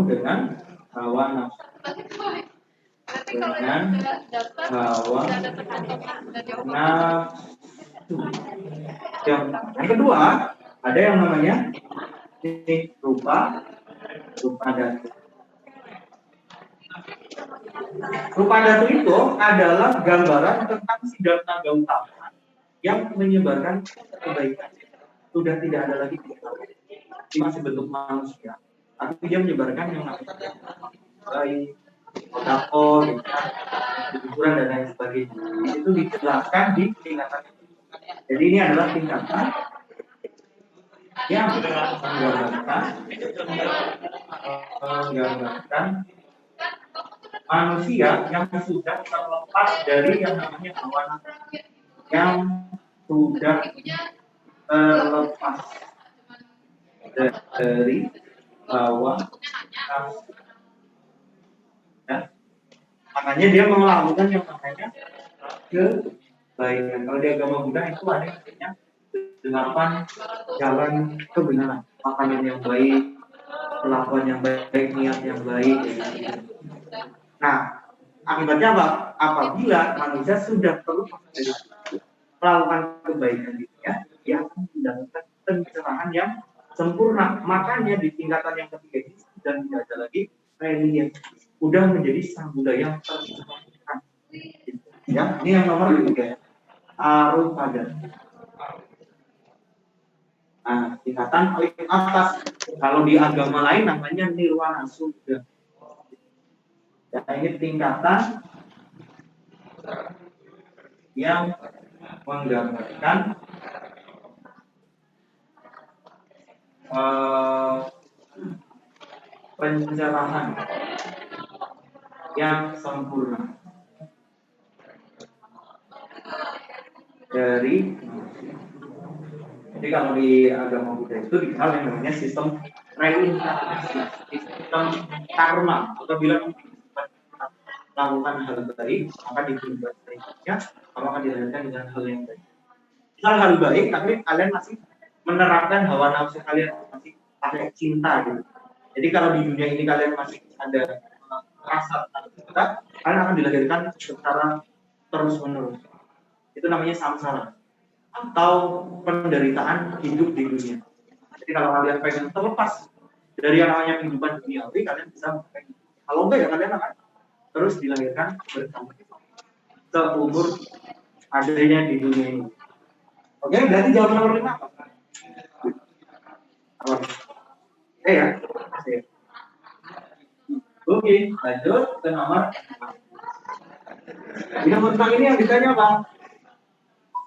dengan hawa nafsu. Dengan hawa nafsu. Yang kedua, ada yang namanya rupa datu. Rupa datu itu adalah gambaran tentang siddhartha Gautama yang menyebarkan kebaikan. Sudah tidak ada lagi ini masih bentuk manusia, tapi dia menyebarkan yang namanya baik, sodako, hiburan dan lain sebagainya. Itu dijelaskan di tingkatan itu. Jadi ini adalah tingkatan yang menggambarkan manusia yang sudah terlepas dari yang namanya hawa nafsu, yang sudah terlepas dari hawa nafsu. Ya. Makanya dia melakukan yang namanya kebaikan. Kalau di agama Buddha itu ada yang namanya 8 jalan kebenaran. Makanan yang baik, perlakuan yang baik, niat yang baik. Nah, akibatnya apa? Apabila manusia sudah terlepas dari melakukan kebaikan ya, dia akan mendapatkan pencerahan yang sempurna. Makanya di tingkatan yang ketiga ini sudah tidak ada lagi religion, sudah menjadi sang budaya yang tersempurna. Ya, ini yang nomor 3 ya. Arupa datu. Nah, tingkatan paling atas. Kalau di agama lain namanya nirwana sudah. Ya, ini tingkatan yang menggambarkan pencerahan yang sempurna dari manusia. Jadi kalau di agama Buddha itu dikenal yang namanya sistem reinkarnasi, sistem karma. Apabila melakukan hal baik, maka dibuat baiknya, maka akan dilahirkan dengan hal yang baik. Hal baik, tapi kalian masih menerapkan hawa nafsu kalian, masih pakai cinta gitu. Jadi kalau di dunia ini kalian masih ada rasa cinta, kalian akan dilahirkan secara terus-menerus. Itu namanya samsara atau penderitaan hidup di dunia. Jadi kalau kalian pengen terlepas dari yang namanya kehidupan duniawi, kalian bisa pengen. Kalau enggak ya kalian akan terus dilahirkan bersama seumur adanya di dunia ini. Oke, berarti jawaban nomor 5 apa? Ya. Oke, lanjut ke nomor 5. Di nomor 6 ini yang ditanya apa?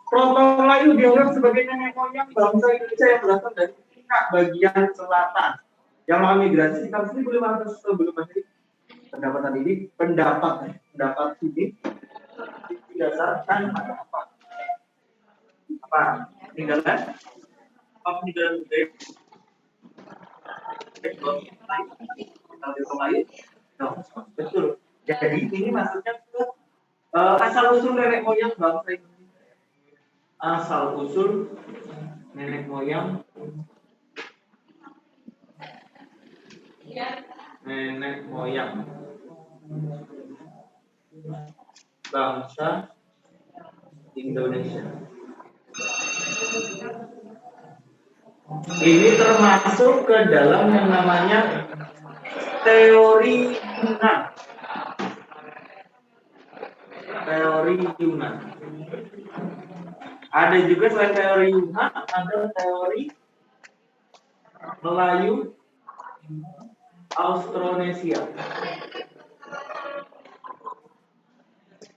Proto Melayu dianggap sebagai nenek moyang bangsa Indonesia yang berasal dari Cina bagian selatan yang mengalami migrasi sekitar 1.500 sebelum Masehi. Pendapat ini didasarkan pada apa? Peninggalan budaya betul. Jadi ini maksudnya ke asal usul nenek moyang bangsa Indonesia. Asal usul nenek moyang bangsa Indonesia. Ini termasuk ke dalam yang namanya teori Yunan. Ada juga selain teori Yunan, ada teori Melayu Austronesia.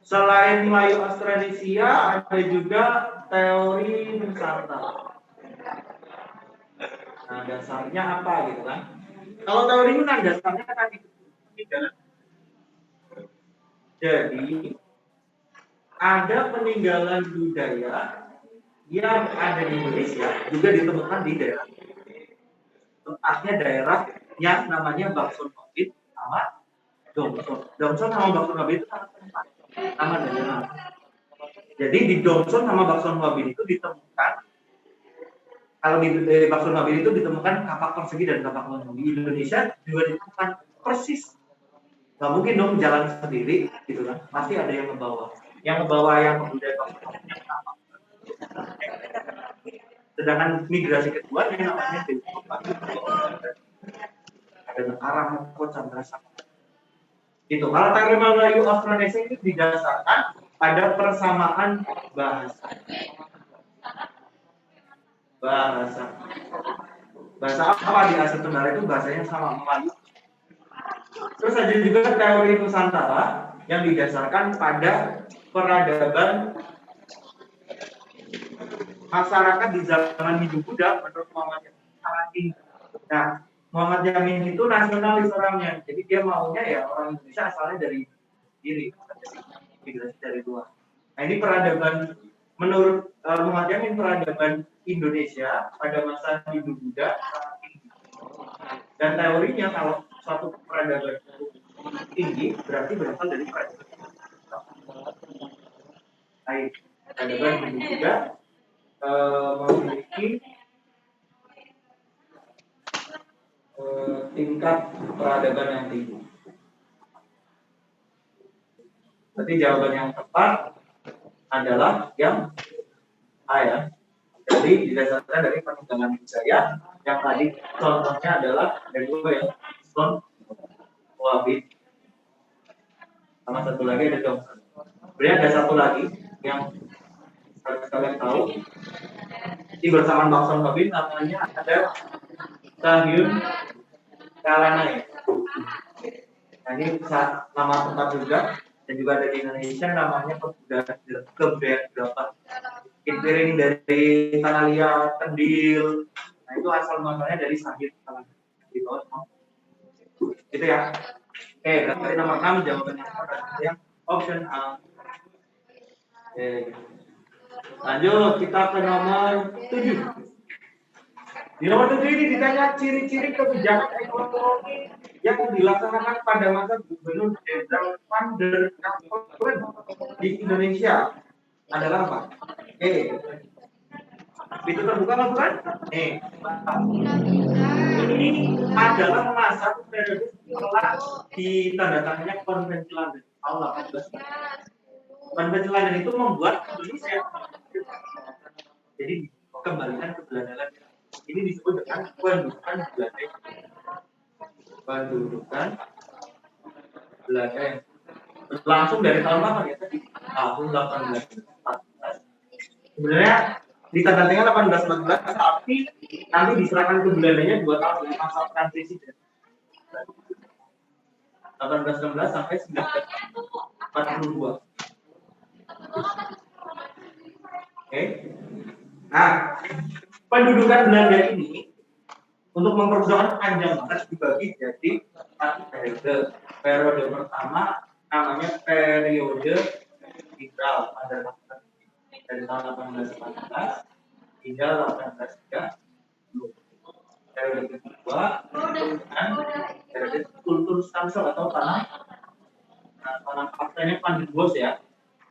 Selain Melayu Austronesia, ada juga teori Nusantara. Nah, dasarnya apa gitu kan? Kalau teori Yunan dasarnya kan peninggalan. Jadi ada peninggalan budaya yang ada di Indonesia juga ditemukan di daerah. Tempatnya daerah yang namanya Bakson Wabit sama Domson. Domson sama Bakson Wabit itu sama daerah. Jadi di Domson sama Bakson Wabit itu ditemukan, kalau di Bakson Wabit itu ditemukan kapak persegi dan kapak lonjong. Di Indonesia juga ditemukan persis. Nggak mungkin dong jalan sendiri gitu kan, pasti ada yang ngebawa yang kebudayaan sama. Sedangkan migrasi kedua ini namanya ada arah kok Chandra Sakti. Itu kalau teori Melayu Austronesia ini didasarkan pada persamaan bahasa. Bahasa apa di Asia Tenggara itu bahasanya sama, Melayu. Terus ada juga teori Nusantara yang didasarkan pada peradaban masyarakat di zaman Hindu Buddha menurut Muhammad Yamin. Nah, Muhammad Yamin itu nasionalis orangnya, jadi dia maunya ya orang Indonesia asalnya dari diri, migrasi dari luar. Nah, ini peradaban menurut Muhammad Yamin, peradaban Indonesia pada masa Hindu Buddha. Dan teorinya kalau suatu peradaban tinggi berarti berasal dari peradaban baik. Peradaban Hindu Buddha memiliki tingkat peradaban yang tinggi. Berarti jawaban yang tepat adalah yang A ya. Jadi didasarkan dari peninggalan budaya yang tadi contohnya adalah ada dua ya, Islam, Wahid, sama satu lagi ada Dong. Kemudian ada satu lagi yang harus kalian tahu di bersamaan Bakson Babin namanya ada Sahyun Kalanai. Nah, ini nama tempat juga dan juga ada di Indonesia namanya Keberagaman. Piring dari Tanah Liat, Kendil. Nah, itu asal muasalnya dari Sahyun Kalanai. Di bawah. Gitu ya. Oke, berarti nomor 6 jawabannya yang option A. Oke. Lanjut kita ke nomor 7. Di nomor 7 ini ditanya ciri-ciri kebijakan ekonomi yang dilaksanakan pada masa Gubernur Jenderal Van der Kapellen di Indonesia adalah apa? Pintu terbuka apa bukan? Ini adalah masa periode setelah ditandatangannya Konvensi London tahun 18. Konvensi London itu membuat Indonesia jadi kembalikan ke Belanda lagi. Ini disebut dengan pendudukan Belanda. Pendudukan Belanda yang langsung dari tahun berapa ya tadi? Tahun 1814. Sebenarnya ditandatangani 1814, tapi nanti diserahkan ke Belandanya 2 tahun dari masa transisi. 1816 sampai 1942. Oke. Nah, pendudukan Belanda ini untuk memperjuangkan panjang banget dibagi jadi 4 periode. Periode pertama namanya periode liberal pada dari tahun 1814 hingga 1830. Periode kedua dengan periode kultur Stansel atau tanam paktanya Van der Bos ya,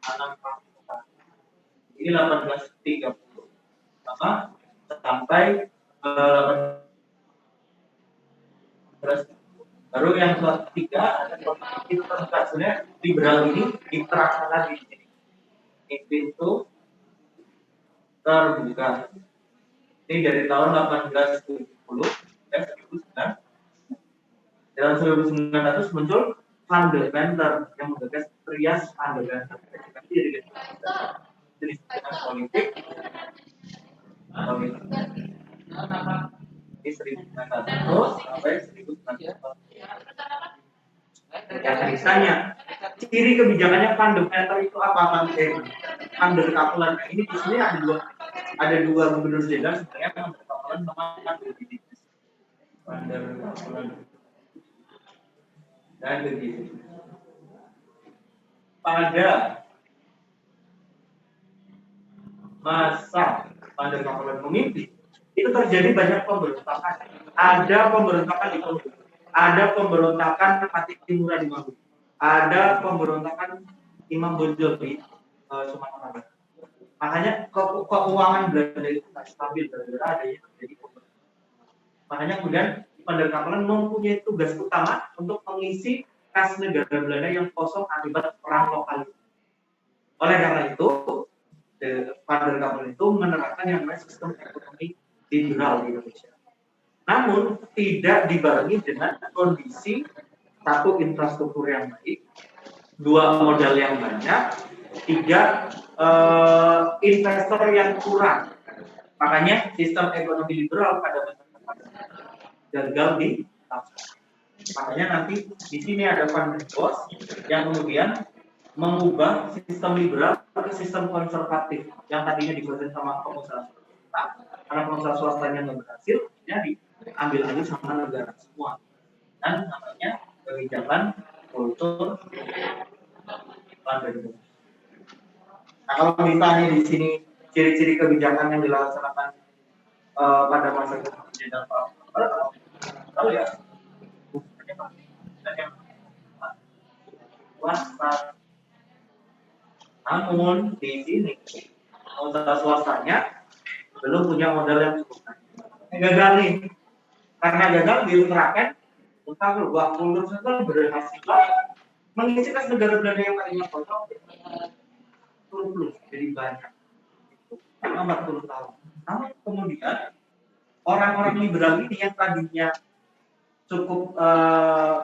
tanam pakta. Ini 1830 apa sampai baru yang ketiga ada itu terbuka. Sebenarnya liberal ini diterapkan di sini. Pintu terbuka. Ini dari tahun 1870 dan 1900. Dalam 1900 muncul Van der Venter yang menggagas Trias Van der Venter. Jadi politik. Ini 1900 sampai 1900. Yang ditanya, ciri kebijakannya Van der Venter itu apa? Van der Kapellen. Ini di sini ada dua gubernur jenderal sebenarnya Van der Kapellen sama Van der Kapellen dan begitu. Pada masa Van der Kapellen memimpin, itu terjadi banyak pemberontakan. Ada pemberontakan di Kongo, ada pemberontakan Patih Timura di Maluku, ada pemberontakan Imam Bonjol di Sumatera Barat. Makanya keuangan Belanda itu tidak stabil gara-gara adanya terjadi pemberontakan. Makanya kemudian Vanderkapelen mempunyai tugas utama untuk mengisi kas negara Belanda yang kosong akibat perang lokal. Oleh karena itu, Vanderkapelen itu menerapkan yang namanya sistem ekonomi liberal di Indonesia. Namun tidak dibarengi dengan kondisi satu infrastruktur yang baik, dua modal yang banyak, tiga investor yang kurang. Makanya sistem ekonomi liberal pada masa gagal di makanya nanti di sini ada Van der Bos yang kemudian mengubah sistem liberal ke sistem konservatif yang tadinya dikuasai sama pengusaha swasta, karena pengusaha swastanya nggak berhasil, jadi diambil alih sama negara semua, dan namanya kebijakan kultur Van der Bos. Nah, kalau misalnya di sini ciri-ciri kebijakan yang dilaksanakan pada masa kepemimpinan kalau ya bukannya pasti yang swasta. Namun di sini pengusaha swastanya belum punya modal yang cukup. Gagal nih, karena gagal diterapkan utang luar kultur itu berhasil mengisi kas negara Belanda yang tadinya kosong plus jadi banyak. Selama 40 tahun. Namun kemudian orang-orang liberal ini yang tadinya cukup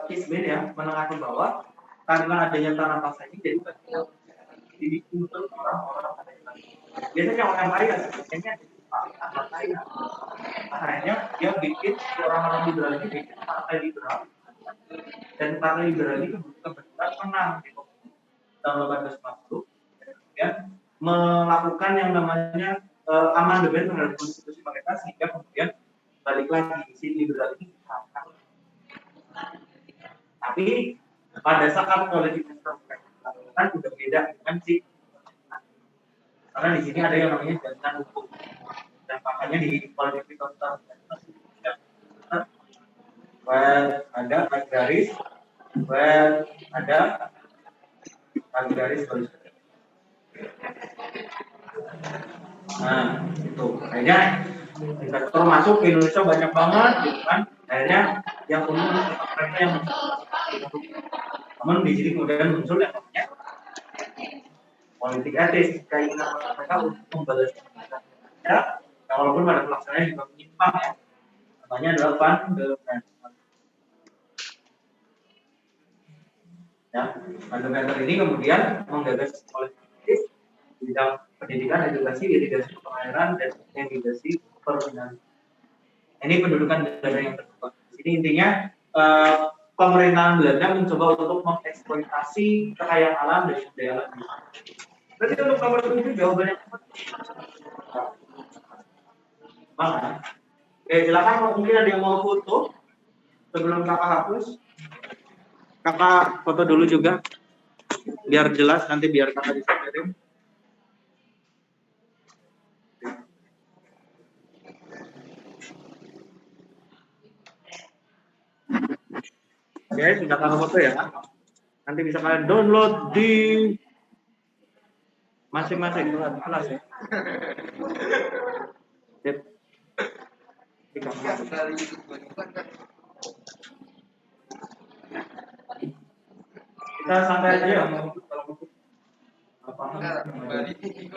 kismin ya, menengah ke bawah, karena adanya tanah pasar ini jadi banyak. Jadi untuk orang-orang biasanya orang kaya, biasanya orang kaya. Akhirnya dia bikin orang-orang liberal ini bikin partai liberal, dan partai liberal ini kebetulan menang gitu tahun 1840, kemudian melakukan yang namanya amandemen terhadap konstitusi mereka sehingga kemudian balik lagi si liberal ini diterapkan. Tapi pada saat politik kan sudah beda dengan si, karena di sini ada yang namanya jaminan hukum, dan makanya di politik ada garis, ada garis garis. Nah, itu kayaknya investor masuk ke Indonesia banyak banget, gitu kan? Akhirnya yang umum mereka yang namun di sini kemudian muncul yang namanya politik etis, keinginan mereka untuk membalas ya, walaupun pada pelaksanaannya juga menyimpang ya. Namanya adalah Van der ya, Van der ini kemudian menggagas politik etis di bidang pendidikan, edukasi, irigasi pengairan, dan irigasi perkebunan. Ini pendudukan negara yang terbuka. Ini intinya pemerintahan Belanda mencoba untuk mengeksploitasi kekayaan alam dan sumber daya alam. Berarti untuk nomor 7 jawabannya apa? Mana? Oke, silakan mungkin ada yang mau foto sebelum kakak hapus. Kakak foto dulu juga biar jelas, nanti biar kakak bisa kirim. Oke, sudah kakak foto ya. Nanti bisa kalian download di masing-masing kelas ya. Sip. Kita santai aja ya, kalau baru mengerti.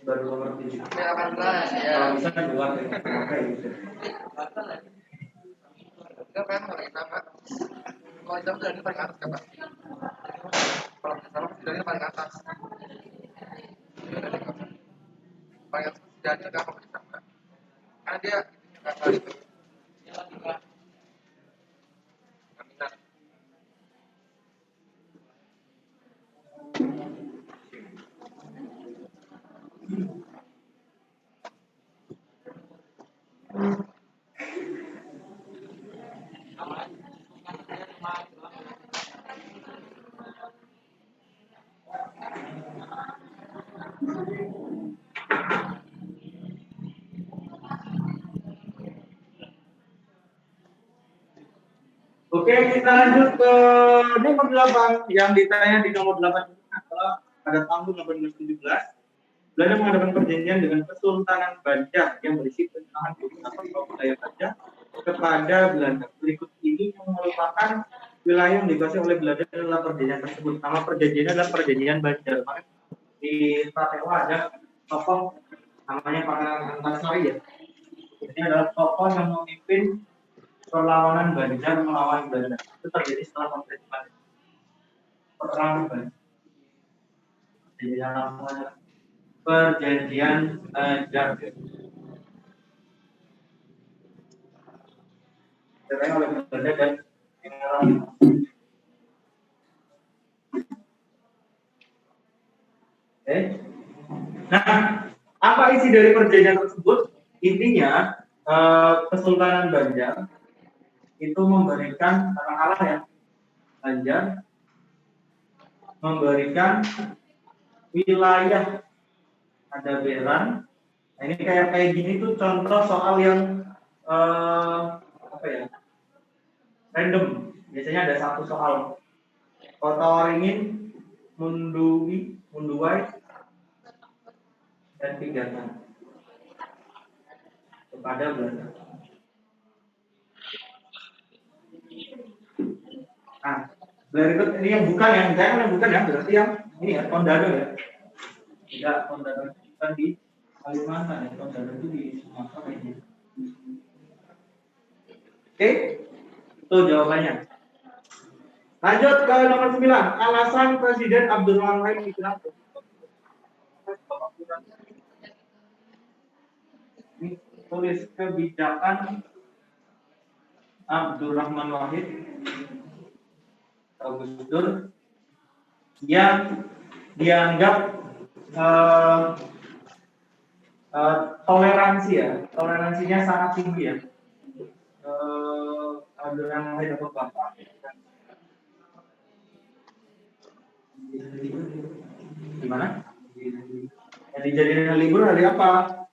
Kalau bisa kan luar ya. Kalau jam dari paling atas kan, kalau salah dari paling atas. Paling atas jadi nggak apa bisa, karena dia nggak kali itu. Oke, kita lanjut ke nomor 8. Yang ditanya di nomor 8 adalah pada tahun 1817 Belanda mengadakan perjanjian dengan Kesultanan Banjar yang berisi tentang beberapa wilayah saja kepada Belanda. Berikut ini yang merupakan wilayah yang dikuasai oleh Belanda dalam perjanjian tersebut. Nama perjanjiannya adalah Perjanjian Banjar. Di Pratewa ada tokoh namanya Pangeran Antasari ya. Ini adalah tokoh yang memimpin perlawanan Banjar melawan Belanda. Itu terjadi setelah konflik perang Banjar. Jadi namanya Perjanjian Banjar. Disertai oleh Belanda dan General. Oke. Nah, apa isi dari perjanjian tersebut? Intinya Kesultanan Banjar itu memberikan katakanlah ya Banjar memberikan wilayah ada Beran. Nah, ini kayak gini tuh contoh soal yang apa ya random. Biasanya ada satu soal Kota Waringin, Munduwai, dan Pigatan kepada Belanda. Nah, berikut ini yang bukan ya, saya kan yang bukan ya, berarti yang ini ya Tondano ya. Tidak, Tondano bukan di Kalimantan ya, Tondano itu di Sumatera kayaknya. Oke, itu jawabannya. Lanjut ke nomor 9. Alasan Presiden Abdurrahman Wahid dikenal. Ini tulis kebijakan Abdurrahman Wahid Gus Dur yang dianggap toleransi ya, toleransinya sangat tinggi ya. Abdurrahman Wahid atau Bapak gimana? Yang dijadikan libur hari apa?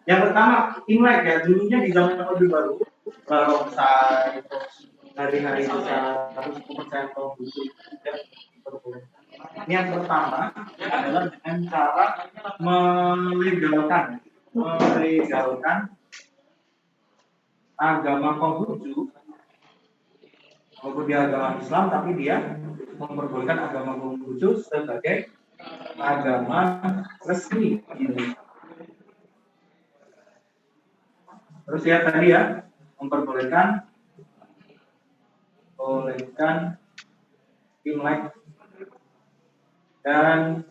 Yang pertama Imlek ya, dulunya di zaman Orde Baru barongsai hari-hari besar terus kepercayaan buku tidak diperbolehkan. Ini yang pertama adalah dengan cara melegalkan agama Konghucu walaupun dia agama Islam tapi dia memperbolehkan agama Konghucu sebagai agama resmi ini. Terus ya tadi ya memperbolehkan Imlek dan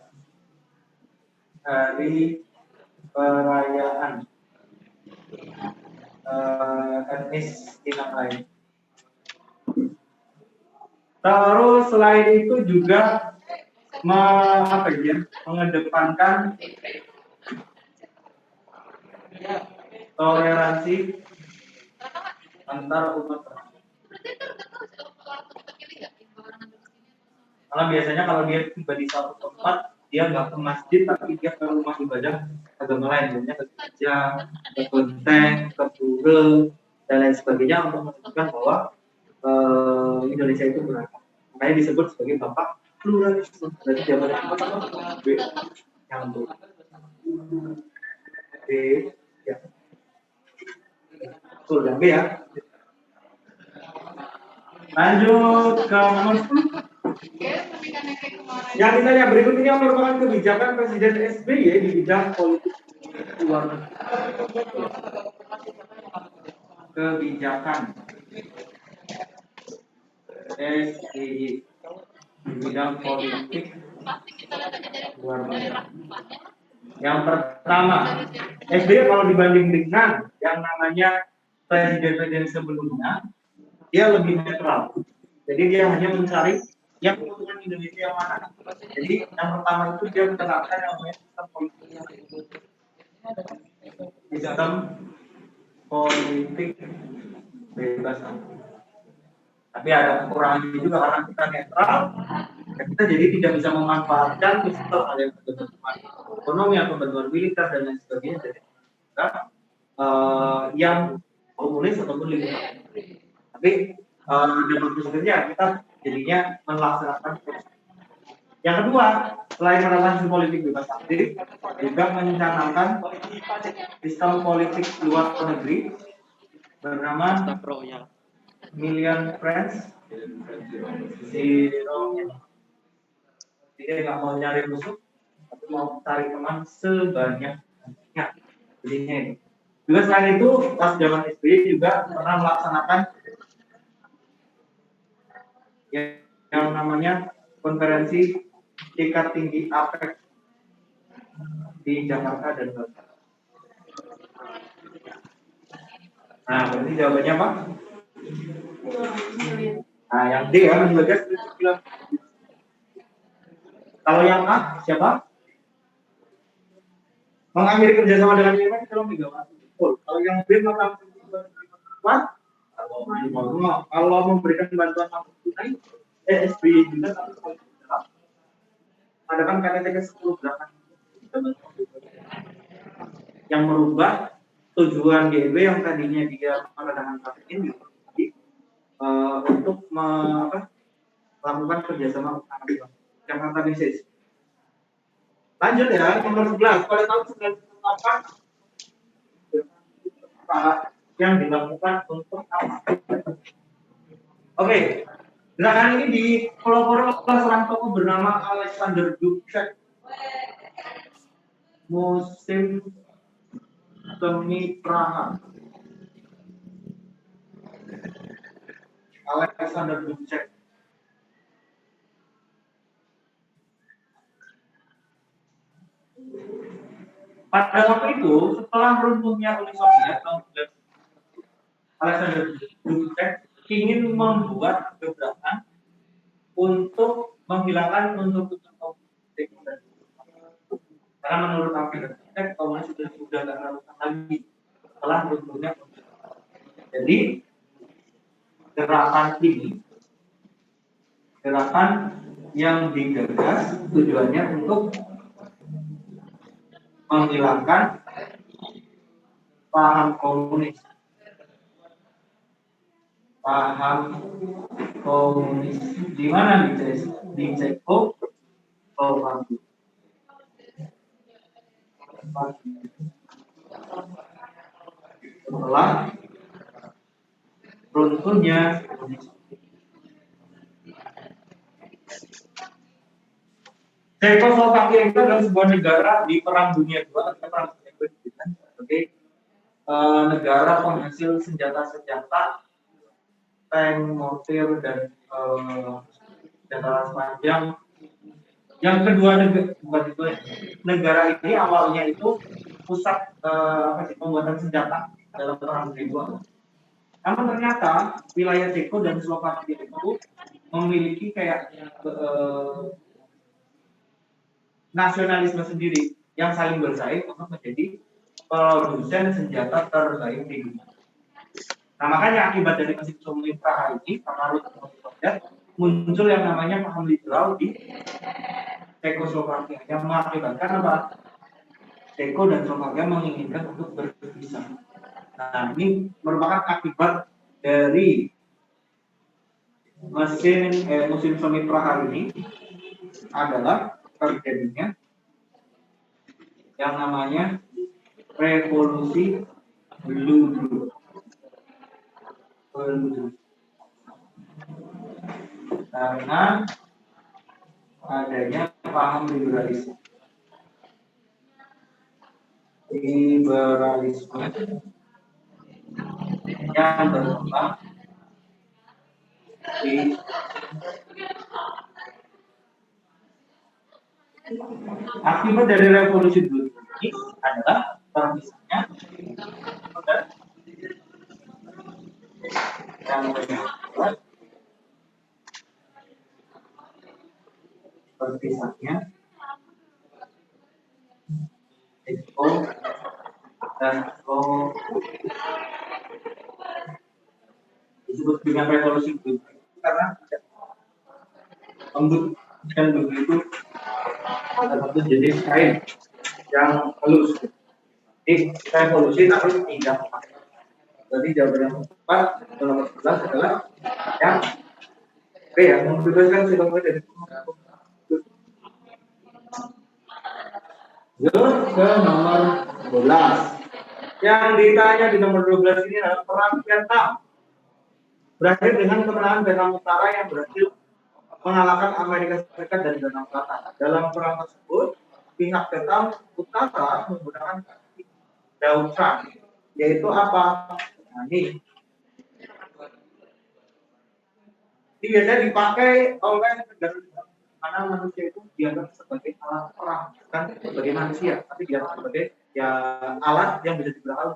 hari perayaan etnis Minang lain. Terus selain itu juga mengedepankan toleransi antar umat. Karena biasanya kalau dia tiba di satu tempat, dia nggak ke masjid, tapi dia ke rumah ibadah agama lain, misalnya ke gereja, ke kelenteng, ke pura, dan lain sebagainya untuk menunjukkan bahwa Indonesia itu beragam. Makanya disebut sebagai bapak pluralisme. Berarti zaman B yang B. B ya. Betul, yang B ya. Lanjut ke nomor 10. Yang ditanya berikut ini merupakan kebijakan Presiden SBY di bidang politik luar negeri. Kebijakan SBY di bidang politik luar negeri. Yang pertama, SBY kalau dibanding dengan yang namanya presiden-presiden sebelumnya, dia lebih netral. Jadi dia hanya mencari yang keuntungan Indonesia yang mana. Jadi yang pertama itu dia menerapkan yang namanya sistem politik bebas. Tapi ada kekurangannya juga karena kita netral, kita jadi tidak bisa memanfaatkan sistem ada yang kebutuhan ekonomi atau bantuan militer dan lain sebagainya. Jadi kita yang komunis ataupun liberal. Tapi dalam prosesnya kita jadinya melaksanakan proses. Yang kedua, selain menerapkan sistem politik bebas aktif, juga mencanangkan sistem politik luar negeri bernama Million Friends. Dia nggak mau nyari musuh, tapi mau cari teman sebanyak-banyaknya. Jadinya ini. Juga selain itu, pas zaman SBY juga pernah melaksanakan yang namanya konferensi tingkat tinggi APEC di Jakarta dan Bali. Nah, berarti jawabannya apa? Nah, yang D ya, Bagas. Kalau yang A, siapa? Mengakhiri kerjasama dengan IMF dalam Megawati. Kalau yang B, apa? Kalau memberikan bantuan langsung tunai, SBY juga ada kan KTT ke-10 belakang yang merubah tujuan GEB yang tadinya dia menandakan vaksin untuk melakukan kerjasama Jakarta Business. Lanjut ya, nomor 11. Pada tahun 1998 yang dilakukan untuk apa? Oke, gerakan ini dipelopori oleh seorang tokoh bernama Alexander Dubček. Musim semi Praha. Alexander Dubček. Pada waktu itu, setelah runtuhnya Uni Soviet tahun 1990, Alexander Dubček ingin membuat gebrakan untuk menghilangkan unsur-unsur komunis. Karena menurut Alexander Dubček, komunis sudah tidak relevan lagi setelah runtuhnya. Jadi gerakan ini, gerakan yang digagas tujuannya untuk menghilangkan paham komunis. Paham komunis di mana di Cekoslovakia. Setelah runtuhnya Cekoslovakia itu adalah sebuah negara di Perang Dunia II atau Perang Dunia II sebagai negara penghasil senjata-senjata, tank, mortir, dan senjata sepanjang. Yang kedua negara ini awalnya itu pusat pembuatan senjata dalam Perang Dunia II. Namun ternyata wilayah Ceko dan Slovakia itu memiliki kayak nasionalisme sendiri yang saling bersaing untuk menjadi produsen senjata terbaik di dunia. Nah, makanya akibat dari mesin semi Praha ini, pengaruh Soviet, muncul yang namanya paham liberal di Cekoslovakia yang mengakibatkan apa? Ceko dan Slovakia menginginkan untuk berpisah. Nah, ini merupakan akibat dari musim semi Praha ini adalah terjadinya yang namanya revolusi Blue. Karena adanya paham liberalisme yang berkembang di akibat dari revolusi Blue ini adalah terpisahnya yang membuat terpisahnya Ceko dan disebut dengan revolusi Blue karena lembut dan begitu ada satu jenis kain yang halus. Jadi revolusi tapi tidak. Jadi jawaban yang tepat nomor 11 adalah yang B ya, membebaskan silakan dari ke nomor 12. Yang ditanya di nomor 12 ini adalah perang Vietnam. Berakhir dengan kemenangan Vietnam Utara yang berhasil mengalahkan Amerika Serikat dan Vietnam Selatan. Dalam perang tersebut, pihak Vietnam Utara menggunakan daun truk, yaitu apa? Nah, ini biasanya dipakai oleh negara karena manusia itu dianggap sebagai alat perang, bukan sebagai manusia, tapi dianggap sebagai ya alat yang bisa digunakan.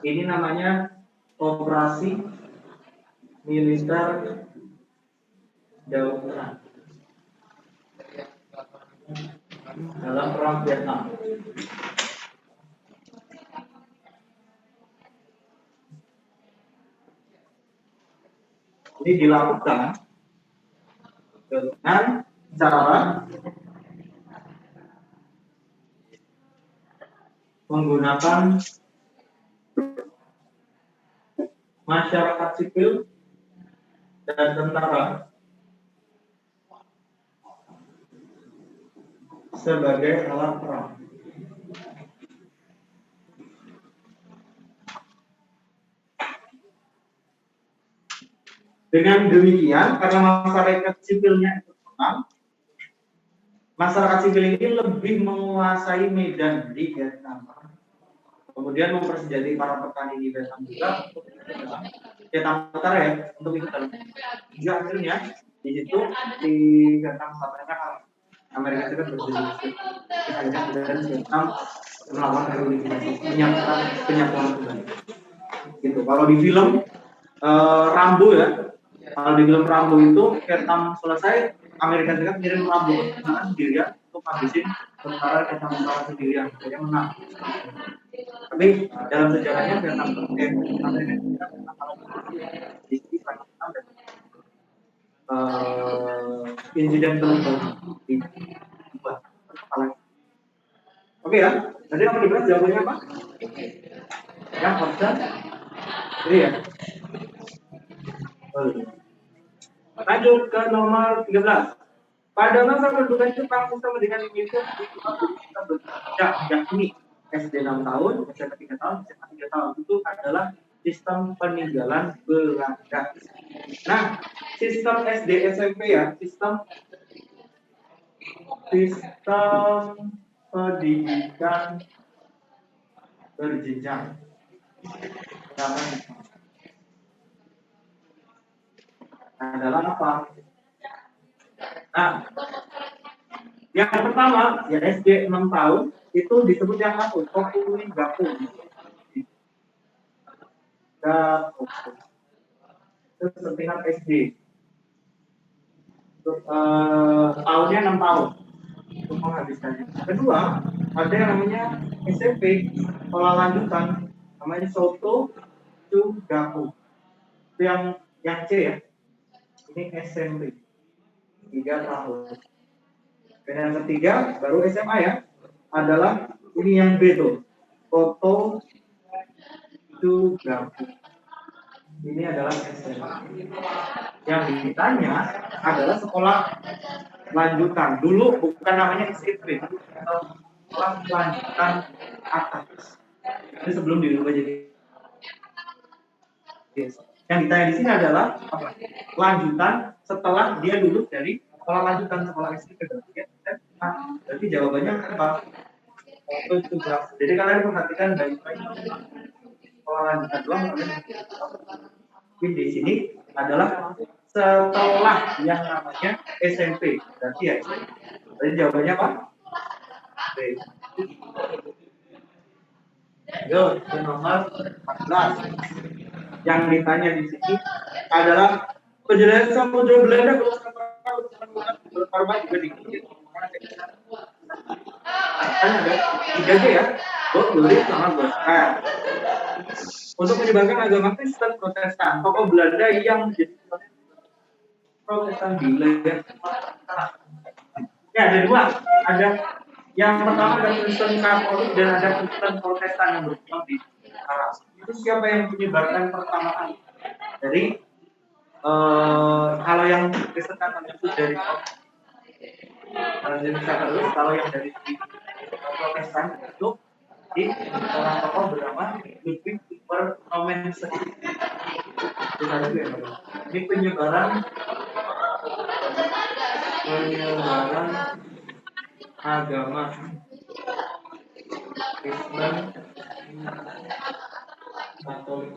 Ini namanya operasi militer daun truk dalam perang Vietnam. Ini dilakukan dengan cara menggunakan masyarakat sipil dan tentara sebagai alat perang. Dengan demikian, karena masyarakat sipilnya itu menang, masyarakat sipil ini lebih menguasai medan di Vietnam. Kemudian mempersenjatai para petani di Vietnam juga untuk Vietnam Utara ya, untuk ikut dalam. Juga akhirnya di situ di Vietnam Selatan Amerika Serikat berdiri. Akhirnya dan Vietnam melawan reunifikasi, penyatuan kembali. Gitu. Kalau di film Rambo ya, kalau di film Rambo itu Vietnam selesai, Amerika Serikat kirim Rambo ke sana sendirian untuk habisin tentara Vietnam Utara sendirian, akhirnya menang. Tapi dalam sejarahnya Vietnam Amerika Serikat di sini Vietnam dan insiden terbaru di Kuba. Oke ya, tadi nomor 12 jawabannya apa? Yang option? Iya. Lanjut ke nomor 13. Pada masa pendudukan Jepang bersama dengan Indonesia yakni SD 6 tahun, SMP 3 tahun, SMA 3 tahun itu adalah sistem peninggalan Belanda. Nah, sistem SD SMP ya, sistem pendidikan berjenjang. Adalah apa? Nah, yang pertama ya SD 6 tahun itu disebut yang apa? Kokuri Gaku. Itu tingkat SD. Tahunnya 6 tahun untuk menghabiskannya. Kedua, ada yang namanya SMP, sekolah lanjutan, namanya Soto Gaku. Itu yang C ya. Ini SMP 3 tahun. Dan yang ketiga baru SMA ya, adalah ini yang B tuh, Soto Gaku. Ini adalah SMA. Yang ditanya adalah sekolah lanjutan. Dulu bukan namanya SMP, sekolah lanjutan atas. Ini sebelum dirubah jadi. Yang ditanya di sini adalah apa? Lanjutan setelah dia lulus dari sekolah lanjutan, sekolah SD ke SMA. Berarti jawabannya apa? Itu berapa? Jadi kalian perhatikan dari sekolah lanjutan doang. Tapi di sini adalah setelah yang namanya SMP. Berarti ya. Jadi jawabannya apa? B. Yo, nomor 14. Yang ditanya di sini adalah penjelasan Samudra Belanda berkorban juga di ada 3G ya. Boleh sama bos. Untuk menyebarkan agama Kristen Protestan, tokoh Belanda yang menjadi Protestan di wilayah ya ada dua, ada yang pertama ada Kristen Katolik dan ada Kristen Protestan yang berkembang di Arab. Itu siapa yang menyebarkan pertama kali? Dari kalau yang Kristen Katolik itu dari Indonesia terus, kalau yang dari Protestan itu di seorang tokoh bernama Ludwig Tieper Romansen. Ini penyebaran agama Kristen, Katolik.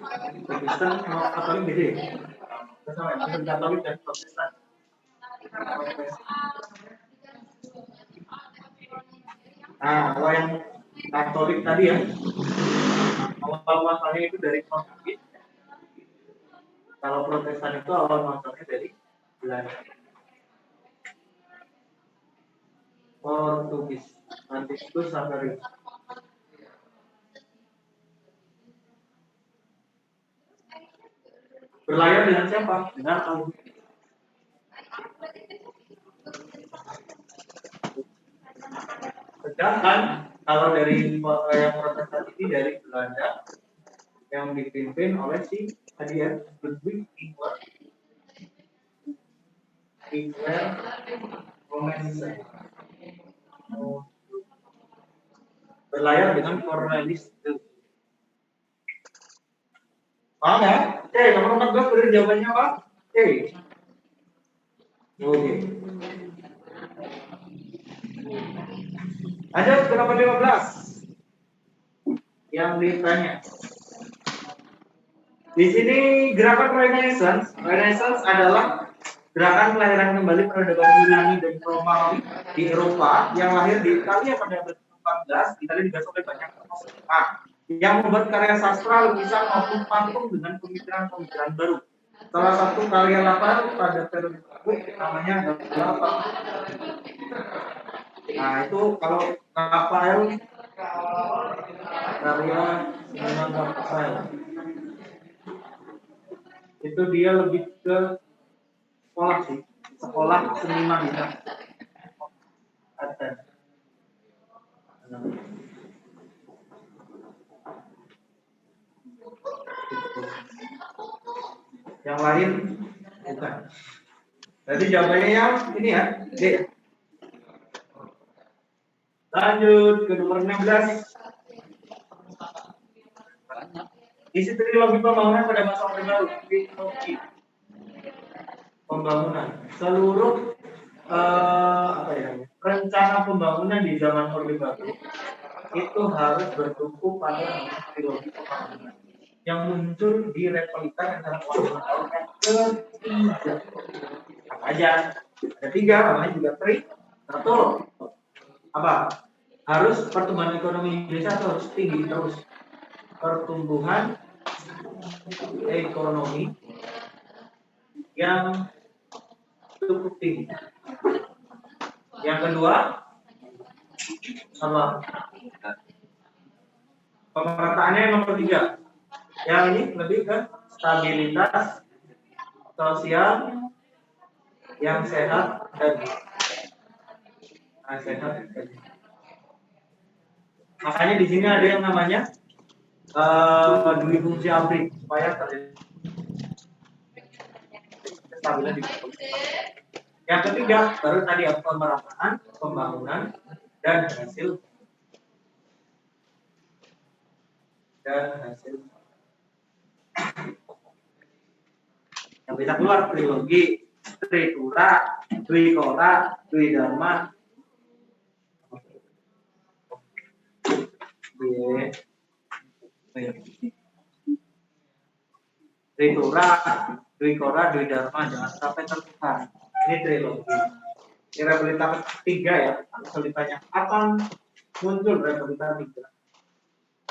Kristen sama Katolik beda ya? Sama ya, Katolik dan Protestan. Nah, kalau yang Katolik tadi ya, awal masalahnya itu dari Portugis. Kalau Protestan itu awal masalahnya dari Belanda. Portugis, Franciscus Xaverius. Berlayar dengan siapa? Dengan Augustus. Sedangkan kalau dari yang Protestan ini dari Belanda yang dipimpin oleh si tadi ya Ludwig Tieper Romansen. Berlayar dengan Cornelis II. Paham ya? Oke, nomor 14 beri jawabannya apa? Oke. Oke. Lanjut ke nomor 15. Yang ditanya. Di sini gerakan Renaissance. Renaissance adalah gerakan kelahiran kembali peradaban Yunani dan Romawi di Eropa yang lahir di Italia pada abad ke-14. Italia digagas oleh banyak tokoh yang membuat karya sastra, lukisan maupun patung dengan pemikiran-pemikiran baru. Salah satu karya lapar pada periode tersebut namanya adalah apa? Nah itu kalau Rafael, karya seniman Rafael, itu dia lebih ke sekolah sih, sekolah seniman ya. Ada. Yang lain bukan. Jadi jawabannya yang ini ya, D. Lanjut ke nomor 16. Isi trilogi pembangunan pada masa Orde Baru. Trilogi pembangunan. Seluruh rencana pembangunan di zaman Orde Baru itu harus bertumpu pada trilogi pembangunan yang muncul di Republikan antara tahun yang ketiga. Apa aja? Ada 3, namanya juga tri. Satu, apa? Harus pertumbuhan ekonomi Indonesia harus tinggi terus. Pertumbuhan ekonomi yang cukup tinggi. Yang kedua, apa? Pemerataannya nomor 3. Yang ini lebih ke stabilitas sosial yang sehat dan sehat. Makanya di sini ada yang namanya dui fungsi ABRI supaya terjadi kestabilan di ekonomi. Yang ketiga baru tadi pemerataan, pembangunan dan hasil yang bisa keluar trilogi, Tritura, Dwi Kora, Dwi Dharma, Tritura, Dwi Kora, Dwi Dharma, jangan sampai tertukar. Ini trilogi. Ini Republita ketiga ya. Kalau ditanya kapan muncul Republita 3?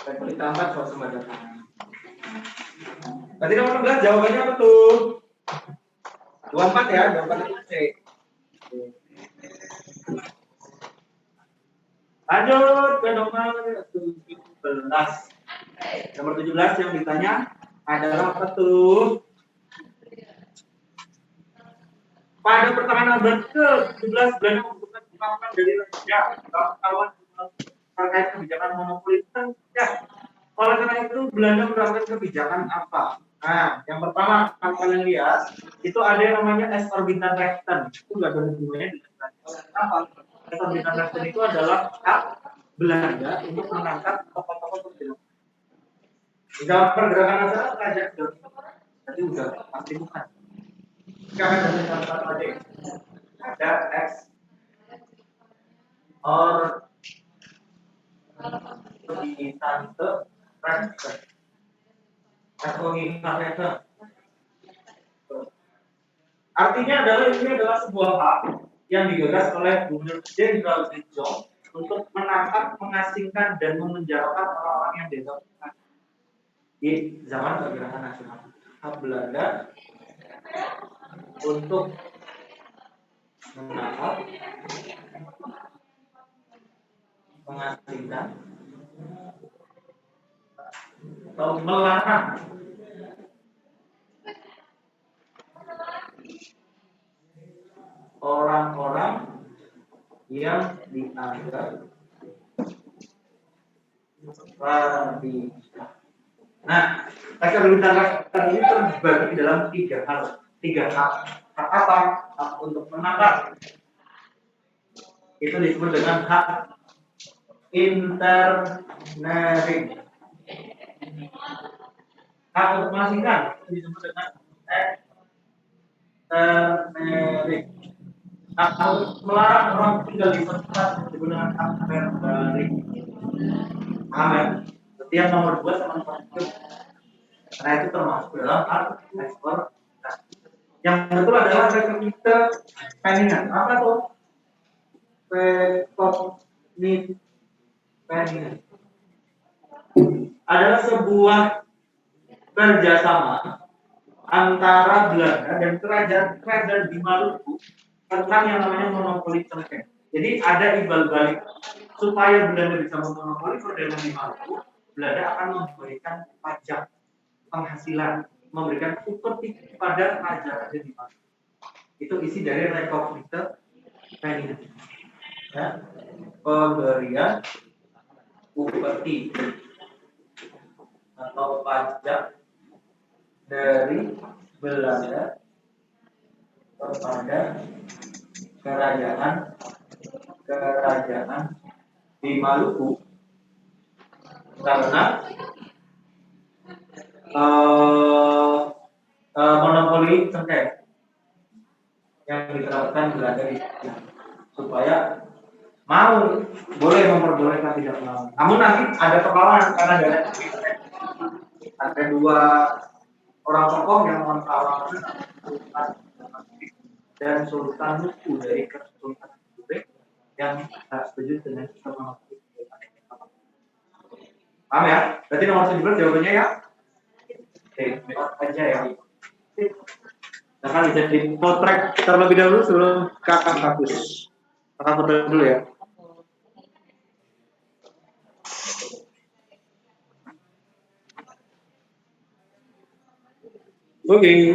Republita 4 swasembada pangan. Tadi nomor 16 jawabannya apa tuh? 24 ya, jawabannya C. Lanjut ke nomor 17. Nomor 17 yang ditanya adalah apa tuh? Pada pertengahan abad ke-17 Belanda membuka pengawasan dari Raja kawan-kawan terkait kebijakan monopolitan. Ya, oleh karena itu Belanda menerapkan kebijakan apa? Nah, yang pertama kalian lihat itu ada yang namanya exorbitant rechten. Itu nggak ada hubungannya dengan apa? Exorbitant rechten itu adalah hak Belanda untuk menangkap tokoh-tokoh bergerak. Dalam pergerakan nasional kerajaan jadi udah pasti bukan. Sekarang dari satu aja ada X or di tante transfer atau incarnation. Artinya ini adalah sebuah hak yang digagas oleh Gubernur Jenderal de Jong untuk menangkap, mengasingkan dan memenjarakan orang-orang yang dianggap di zaman pergerakan nasional. Hak Belanda untuk menangkap, mengasingkan, atau melarang orang-orang yang dianggap radikal. Nah, radikal ini terbagi dalam tiga hak. Hak apa? Hak untuk menangkap. Itu disebut dengan hak internering. Hak untuk mengasingkan itu disebut dengan externering. Hak untuk melarang orang tinggal di tempat disebut dengan hak verbalik. Paham ya? Setiap nomor 2 sama nomor 1. Karena itu termasuk dalam hak ekspor. Yang betul adalah rekognitif peningan. Apa tuh? Rekognitif peningan adalah sebuah kerjasama antara Belanda dan kerajaan di Maluku tentang yang namanya monopoli cengkeh. Jadi ada imbal balik supaya Belanda bisa memonopoli perdagangan di Maluku. Belanda akan memberikan pajak penghasilan, memberikan upeti kepada raja-raja di Maluku. Itu isi dari rekognitif peningan. Ya, pemberian upeti atau pajak dari Belanda kepada kerajaan di Maluku karena monopoli cengkeh yang diterapkan Belanda di sini supaya mau boleh memperbolehkan tidak mau. Namun nanti ada perlawanan karena ada dua orang tokoh yang melawan dan Sultan Luku dari Kesultanan Brunei yang tak setuju dengan sistem monopoli. Paham ya? Berarti nomor 17 jawabannya ya? Oke, aja ya. Nah, kan bisa dipotret terlebih dahulu sebelum kakak hapus. Kakak potret dulu ya. Oke.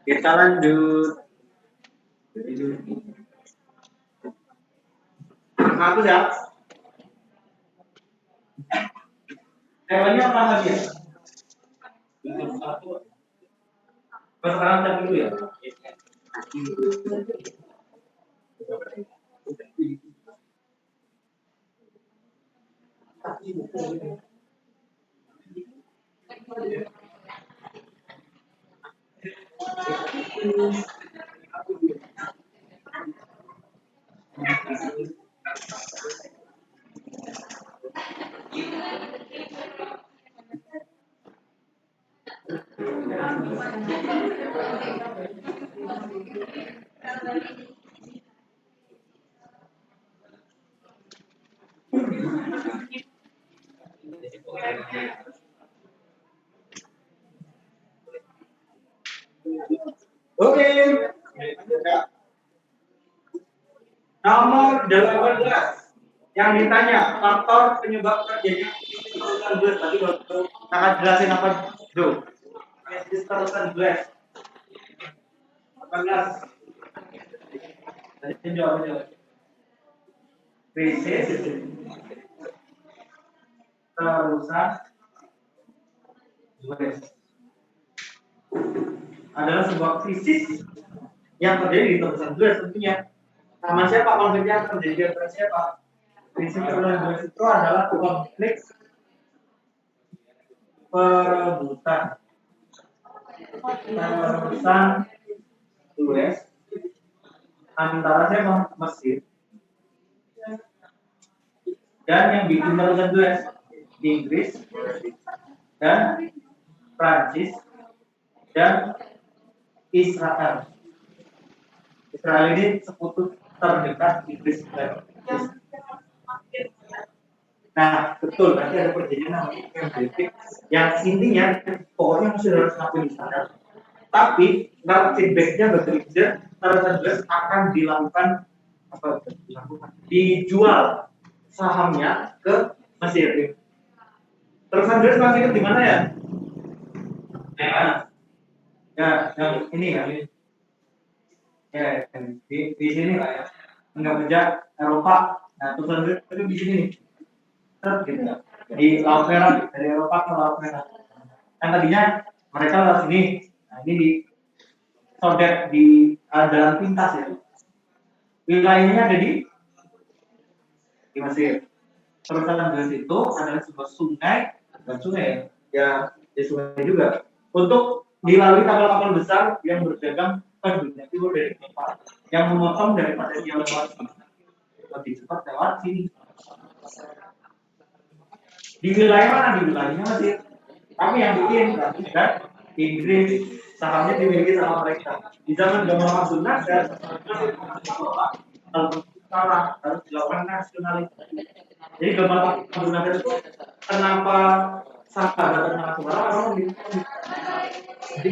Kita lanjut. Hapus ya. Temanya apa lagi ya? Sekarang cek dulu ya. Oke. Nomor 18 yang ditanya faktor penyebab terjadinya terusan glass. Tadi waktu kakak jelasin apa dulu? Terusan glass. 18. Tadi jawabnya. Krisis terusan glass adalah sebuah krisis yang terjadi di terusan glass tentunya. Sama siapa konfliknya terjadi di antara siapa? Prinsip terlebih itu adalah konflik perebutan US antara siapa? Mesir dan yang bikin terusan US Inggris dan Prancis dan Israel. Israel ini sekutu terdekat Inggris dan Prancis. Nah, betul, nanti ada perjanjian namanya Camp David yang intinya pokoknya Mesir harus ngakuin Israel. Tapi kalau feedbacknya bekerja, terus akan dilakukan apa? Dijual sahamnya ke Mesir. Terus Andres masih ingat di mana ya? Ya, yang ini ya. Ya, di sini lah ya. Enggak kerja Eropa. Nah, terus Andres itu di sini nih. Gitu. Di Laut Merah dari Eropa ke Laut Merah. Kan tadinya mereka lewat sini. Nah, ini di Sodet di jalan pintas ya. Wilayahnya ada di Mesir. Terus Andres itu adalah sebuah sungai dan sungai ya di sungai juga untuk dilalui kapal-kapal besar yang berdagang ke dunia timur dari Eropa yang memotong daripada yang lewat lebih cepat lewat sini. Di wilayah mana? Di wilayahnya Mesir. Tapi yang bikin Prancis dan Inggris sahamnya dimiliki sama mereka. Di zaman Gamal Abdul Nasser, sekarang harus dilakukan nasionalisme. Jadi Gamal Abdul Nasser itu kenapa sahabat internasional orang di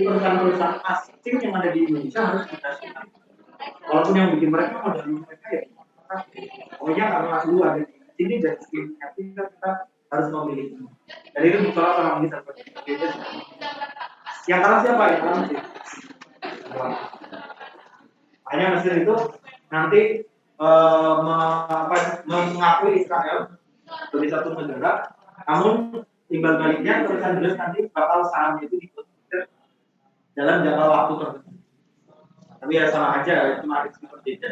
perusahaan-perusahaan asing yang ada di Indonesia harus dinasional. Walaupun yang bikin mereka mau dari mereka ya, pokoknya karena dulu ada di sini dan kita harus memiliki. Jadi itu bukan orang bisa yang kalah siapa ya? Kalah Mesir. Hanya Mesir itu nanti mengakui Israel sebagai satu negara, namun timbal baliknya tulisan jelas nanti bakal sahamnya itu dikonvertir dalam jangka waktu tertentu. Tapi ya sama aja, cuma ada seperti itu.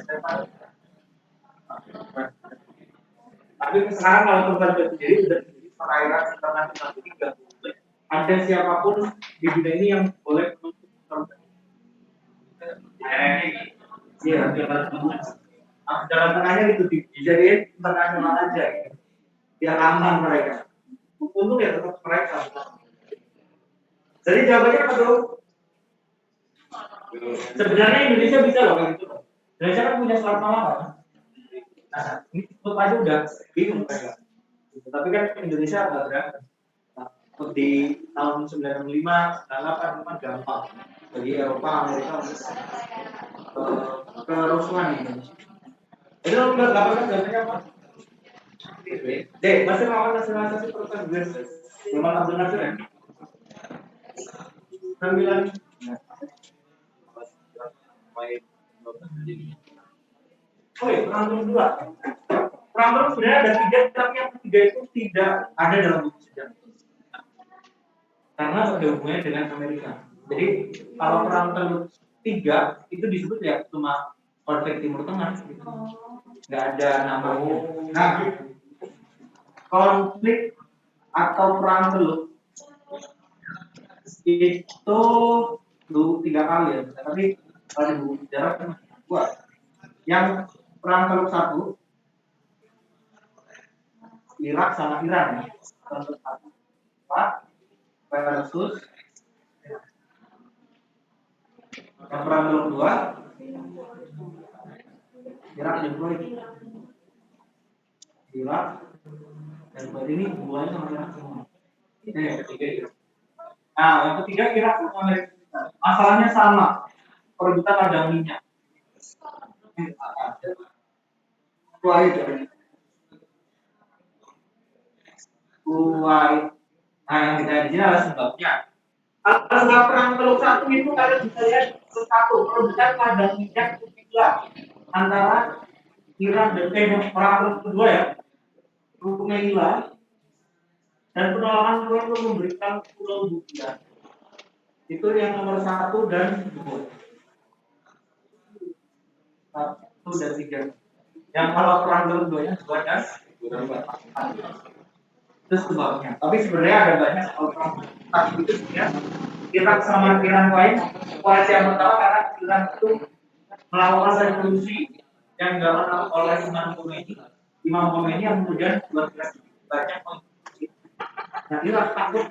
Tapi sekarang kalau tulisan sendiri sudah menjadi perairan internasional itu tidak boleh ada siapapun di dunia ini yang boleh menutup terbang. Iya, jalan tengahnya itu dijadiin internasional aja, gitu. Biar aman mereka. Untung ya tetap mereka. Jadi jawabannya apa tuh? Sebenarnya Indonesia bisa loh kayak gitu. Indonesia kan punya selat Malaka. Nah, ini tutup aja udah bingung mereka. Tapi kan Indonesia agak berat. Nah, di tahun 95, 98 kan gampang. Bagi Eropa, Amerika kerusuhan Indonesia. Itu udah 8 jawabannya apa? Dek, masih melakukan nasionalisasi perusahaan Inggris. Gamal Abdul Nasser ya? 9. Oh iya, perang terus 2. Perang terus sebenarnya ada 3, tapi yang ketiga itu tidak ada dalam buku sejarah. Karena ada hubungannya dengan Amerika. Jadi kalau perang terus 3 itu disebut ya cuma konflik Timur Tengah. Gitu. Nggak ada namanya. Nah, konflik atau perang teluk itu dulu 3 kali ya, tapi kalau di buku sejarah kan 2. Yang perang teluk 1 Irak sama Iran ya. Perang teluk 1 versus yang perang teluk 2 Irak dan Kuwait. Irak dan Kuwait ini hubungannya sama Irak semua. Ini yang ketiga Irak. Nah, yang ketiga Irak sama Amerika. Masalahnya sama, perebutan ladang minyak. Kuwait. Nah, yang kita di sini adalah sebabnya. Kalau perang teluk 1 itu kalian bisa lihat satu perebutan ladang minyak antara Iran dan perang teluk kedua ya, Rumeila dan penolakan Kuwait untuk memberikan Pulau Bukia. Itu yang nomor 1 dan 2. dan 3. Yang kalau kurang keduanya 2 dan 4. Terus sebabnya. Tapi sebenarnya ada banyak orang itu sebenarnya Irak sama Iran lain. Koalisi yang pertama karena Iran itu melakukan revolusi yang dilakukan oleh Imam Khomeini yang kemudian buat banyak konstitusi. Nah, Irak takut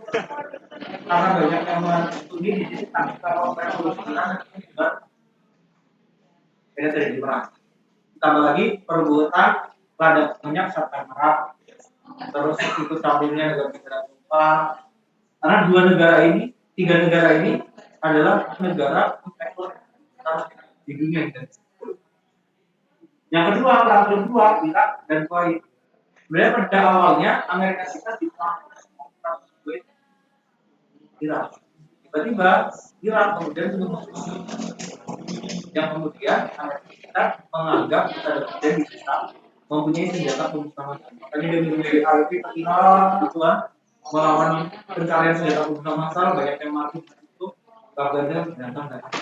karena banyak yang studi di sini takut kalau revolusi Iran juga terjadi perang. Tambah lagi perbuatan lada minyak serta merah. Terus itu sampingnya negara Eropa. Karena 3 negara ini adalah negara ekspor di dunia. Yang kedua, perang kedua, Irak dan Kuwait. Sebenarnya pada awalnya Amerika Serikat diperang Kuwait, Irak. Tiba-tiba Irak kemudian yang kemudian Amerika Serikat menganggap kemudian bisa mempunyai senjata pemusnahan. Makanya dia menjadi AWP Irak gitu kan, melawan pencarian senjata pemusnah massal, banyak yang mati itu, kabarnya ternyata nggak ada.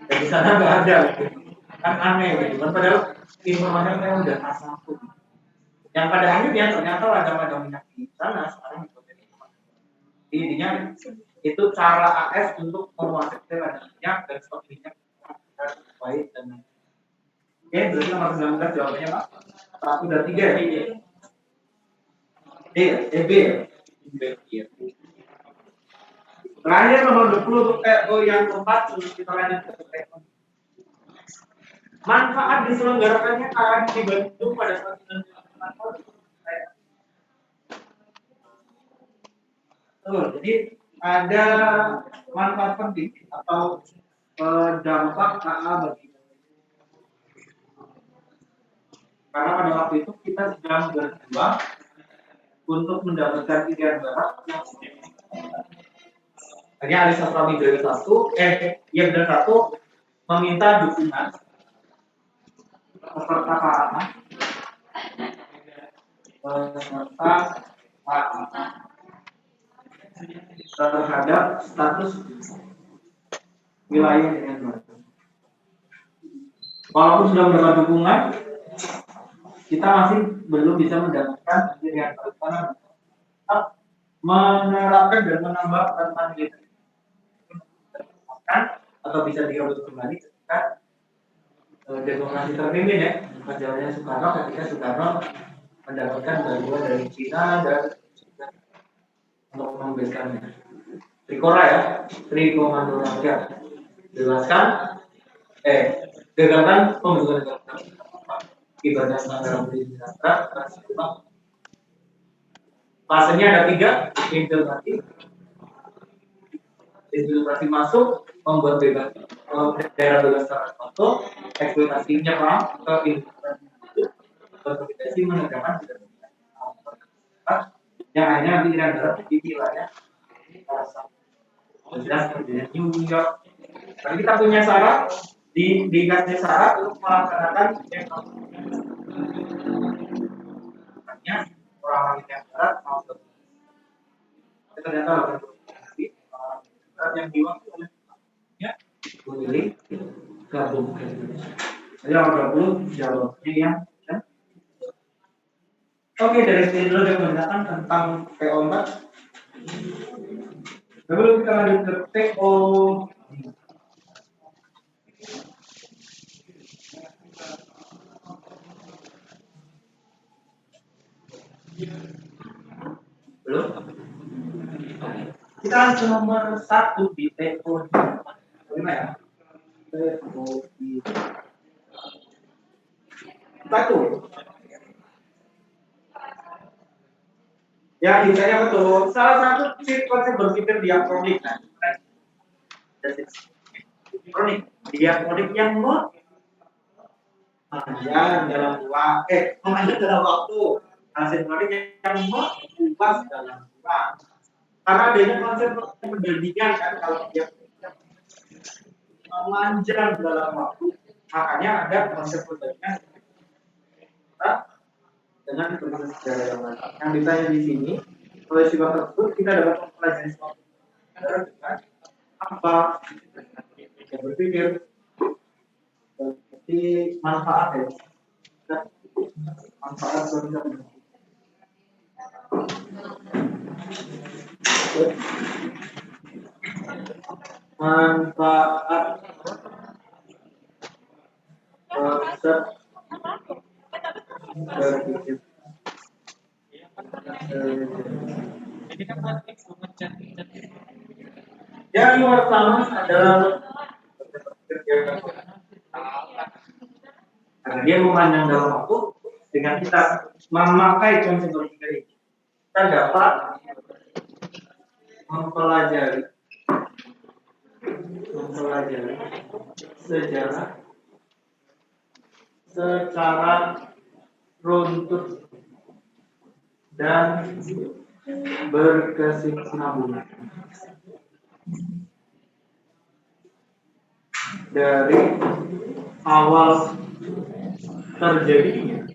Dan di sana nggak ada, gitu. Kan aneh gitu kan, padahal informasinya kan udah asal. Yang pada akhirnya ternyata ada minyak di sana sekarang jadi intinya itu cara AS untuk menguasai ladang minyak dan stok minyak baik dan oke, berarti nomor 19 jawabannya Pak. 1 dan 3 ya. B ya. Terakhir nomor 20 untuk TO yang keempat sebelum kita lanjut ke TO. Manfaat diselenggarakannya KKN di Bandung pada saat 1994. Jadi ada manfaat penting atau dampak KA bagi karena pada waktu itu kita sedang berjuang untuk mendapatkan pilihan barat yang hanya Alisa Pramigari 1 meminta dukungan peserta keamanan terhadap status wilayah dengan barat. Walaupun sudah mendapat dukungan, kita masih belum bisa mendapatkan pilihan barat karena menerapkan dan menambah tentang itu atau bisa digabung kembali ketika demokrasi terpimpin ya, jalannya Soekarno ketika Soekarno mendapatkan bantuan dari Cina dan untuk membebaskannya. Trikora ya, Tri Komando Rakyat. Jelaskan, gagalkan pembentukan negara. Ibadah negara berdiri fasenya ada 3, infiltrasi masuk, membuat bebas daerah bebas tertentu, eksploitasi nyerang ke infiltrasi itu, berkomunikasi menegakkan yang akhirnya nanti tidak darat di wilayah jelas seperti New York. Tapi kita punya syarat dikasih syarat untuk melaksanakan yang orang yang darat mau ternyata yang diwaktu oleh ya memilih gabung. Jadi nomor 20 jawabnya yang ya. Oke, dari sini dulu saya menjelaskan tentang PO4. Lalu kita lanjut ke TO. Belum? Kita langsung nomor 1 di TO. Gimana ya? TO di 1. Ya, intinya betul. Salah satu konsep berpikir diakronik. Diakronik yang memanjang dalam memanjang dalam waktu. Asinkronik yang berubah dalam ruang. Karena adanya konsep perbandingan kan kalau dia memanjang dalam waktu, makanya ada konsep perbandingan dengan perbandingan sejarah yang lain. Yang ditanya di sini, oleh sifat tersebut kita dapat mempelajari suatu sejarah dengan apa yang berpikir di manfaat ya. Manfaat sosial. Manfaat berpikir. Yang pertama adalah karena dia memandang dalam waktu dengan kita memakai konsep berpikir ini, kita dapat mempelajari sejarah secara runtut dan berkesinambungan dari awal terjadinya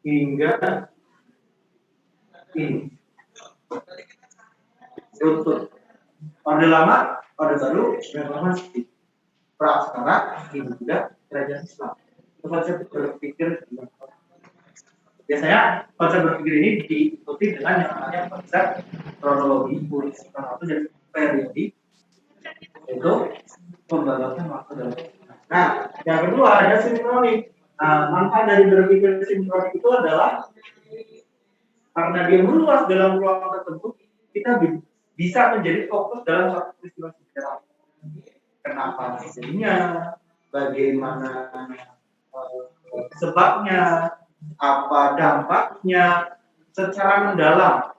hingga ini. Runtut orde lama, orde baru, reformasi, prasejarah hingga kerajaan Islam. Konsep berpikir biasanya konsep berpikir ini diikuti dengan yang namanya konsep kronologi, dan periodi, itu pembalasan waktu dalam. Nah, yang kedua ada sinkronik. Manfaat dari berpikir sinkronik itu adalah karena dia meluas dalam ruang tertentu, kita bisa menjadi fokus dalam satu peristiwa sejarah. Kenapa hasilnya, bagaimana sebabnya, apa dampaknya, secara mendalam.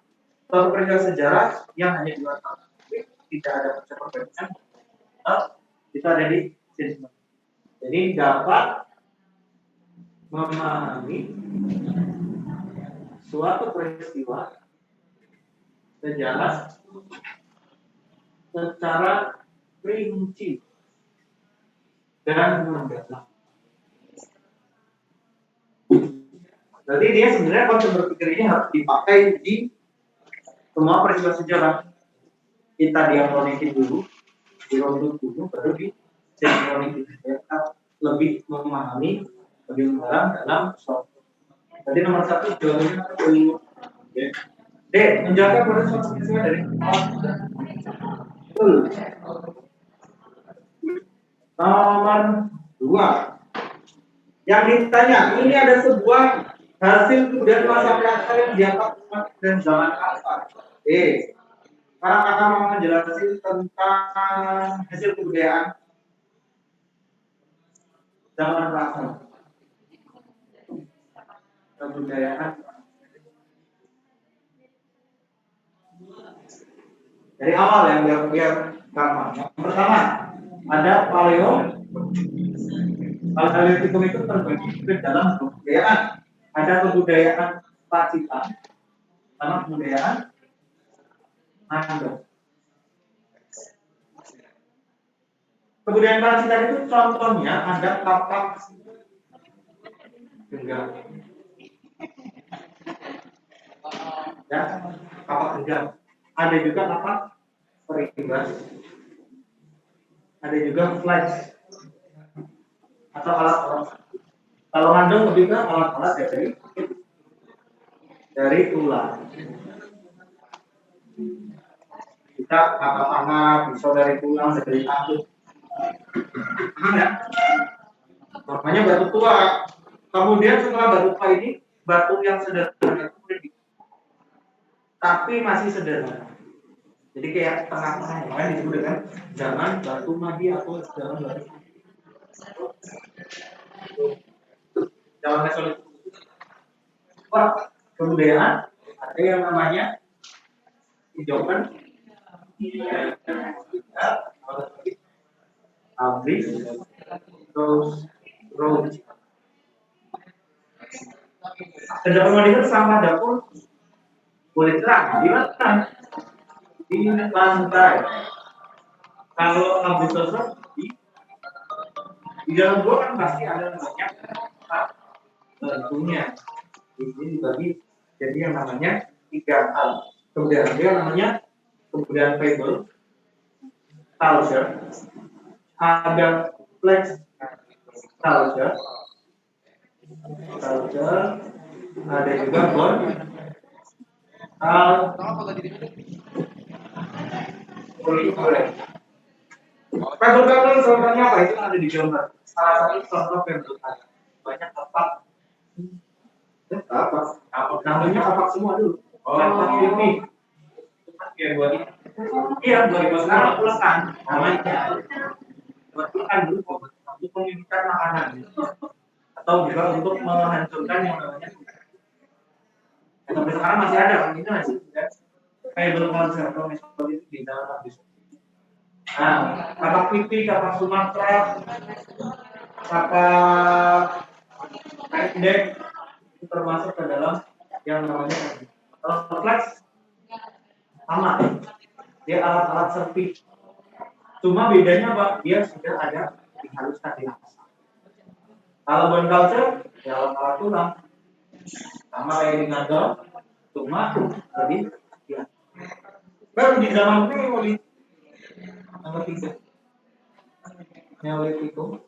Suatu peristiwa sejarah yang hanya di luar tidak ada perbedaan, kita ada di sini. Jadi dapat memahami suatu peristiwa sejarah secara rinci dan mendalam. Jadi dia sebenarnya konsep berpikir ini harus dipakai di semua peristiwa sejarah. Kita diakronikin dulu, dirunut dulu, baru di sinkronik. Kita lebih memahami lebih mendalam dalam suatu. Jadi nomor satu jawabannya dulu. D. Menjaga proses suatu peristiwa dari betul. Nomor 2. Yang ditanya, ini ada sebuah hasil kebudayaan masyarakat yang dianggap dan zaman apa? Sekarang akan mau menjelaskan tentang hasil kebudayaan zaman prasejarah. Kebudayaan dari awal yang biar gampang. Yang pertama ada Paleolitikum itu terbagi ke dalam kebudayaan. Ada kebudayaan Pacitan sama kebudayaan Nando. Kebudayaan Pacitan itu contohnya ada kapak genggam. Ya, kapak genggam. Ada juga kapak perimbas. Ada juga flash atau alat-alat. Kalau mandong lebih ke alat-alat ya dari tulang. Kita kapak panah, pisau dari tulang, dari tanduk. Ya? Makanya batu tua. Kemudian setelah batu tua ini, batu yang sederhana tapi masih sederhana. Jadi kayak tengah-tengah yang disebut dengan zaman batu madi atau zaman batu. Zaman Mesolitikum. Kebudayaan ada yang namanya hijaukan, abris, terus road. Sejak modern sampah dapur boleh terang, gimana? Di lantai. Kalau abris sosok di dalam gua kan pasti ada banyak bentuknya. Ini dibagi jadi yang namanya 3 hal. Kemudian ada yang namanya kemudian fable, culture, ada flex culture, ada juga bond, kulikuler. Fiber cable contohnya apa? Itu ada di gambar. Salah satu contoh fiber cable. Banyak kapak. Kapak. Namanya kapak semua dulu. Kapak ini. Kayak buat ini. Iya, buat sekarang ulekan. Namanya buat ulekan dulu untuk mengikat makanan. Atau juga untuk menghancurkan yang namanya. Sampai sekarang masih ada kan? Itu masih ada. Fiber cable atau mesbol itu di dalam habis. Nah, kapak pipi, kapak Sumatera, kapak pendek itu termasuk ke dalam yang namanya flex sama. Dia alat-alat servis. Cuma bedanya Pak, dia sudah ada dihaluskan di atas. Kalau bone culture, ya alat-alat tulang. Sama kayak di ngadol, cuma lebih ya. Baru di zaman Neolith. Neolitikum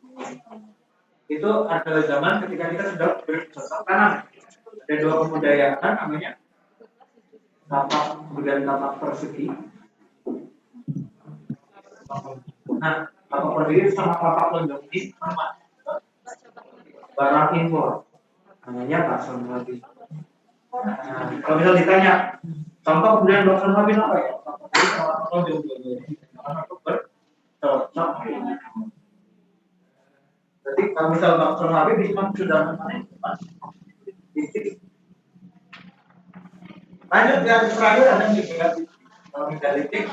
itu adalah zaman ketika kita sudah bercocok tanam. Ada dua kebudayaan namanya tapak, kemudian tapak persegi. Nah, tapak persegi sama tapak lonjong ini sama barang impor. Namanya bakso Nabi. Nah, kalau misal ditanya contoh kemudian bakso Nabi apa ya? Tapak persegi sama tapak lonjong bercocok. Jadi kalau misal bakso Nabi cuma sudah mana? Lanjut yang terakhir ada megalitik. Kalau megalitik,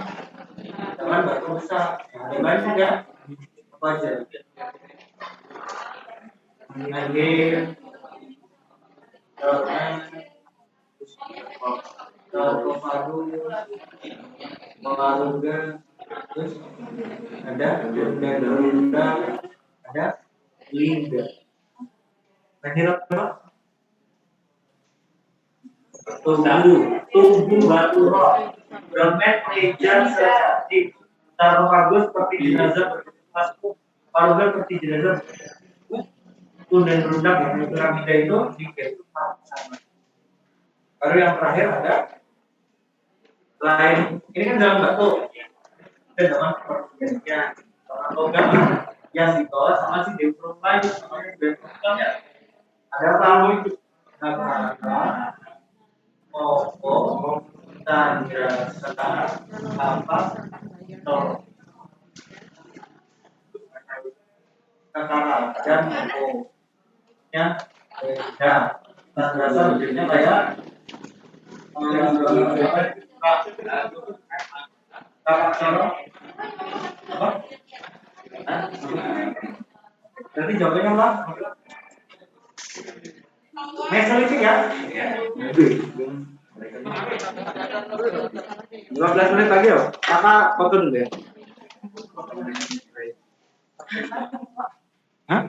zaman batu besar. Ada banyak juga. Apa aja? Anjir, terus ada Runda, ada Linda. Terakhir apa? Tubuh batu roh, dompet meja sesaji, sarkofagus seperti jenazah bermasuk, parugal seperti jenazah. Dan rundak yang piramida itu dikirim sama. Baru yang terakhir ada lain. Ini kan dalam batu, dan dalam perjanjian orang logam yang dibawa sama si Dewi Perumpai, sama si Dewi Perumpai ya. Ada tamu itu, kata Moko, Tandra, Setara, apa, Tol, Setara, dan Moko. Ya, Tandra sebetulnya kayak kakak Soro, apa? Berarti jawabannya apa? Mesolithic ya? 15 menit lagi ya? Kakak foto dulu ya? Hah?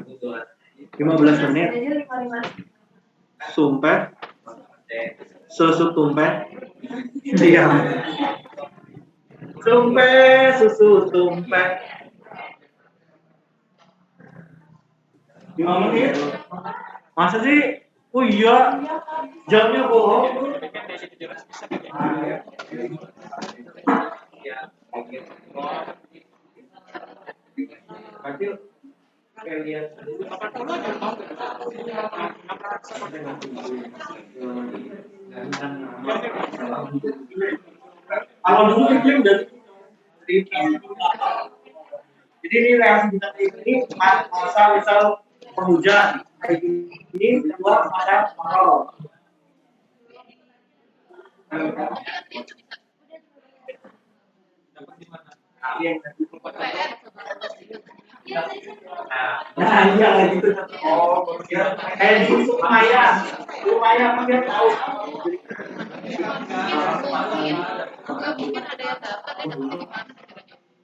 15 menit? Sumpah? Susu tumpeh? Iya. Tumpeh, susu tumpeh. 5 menit? Masa sih? Oh iya, jamnya bohong. Kalau dulu iklim dari jadi ini reaksi bintang ini masa misal penghujan ini keluar pada makro. Nah, iya lagi itu. Oh, ya. Kayak di lumayan dia tahu.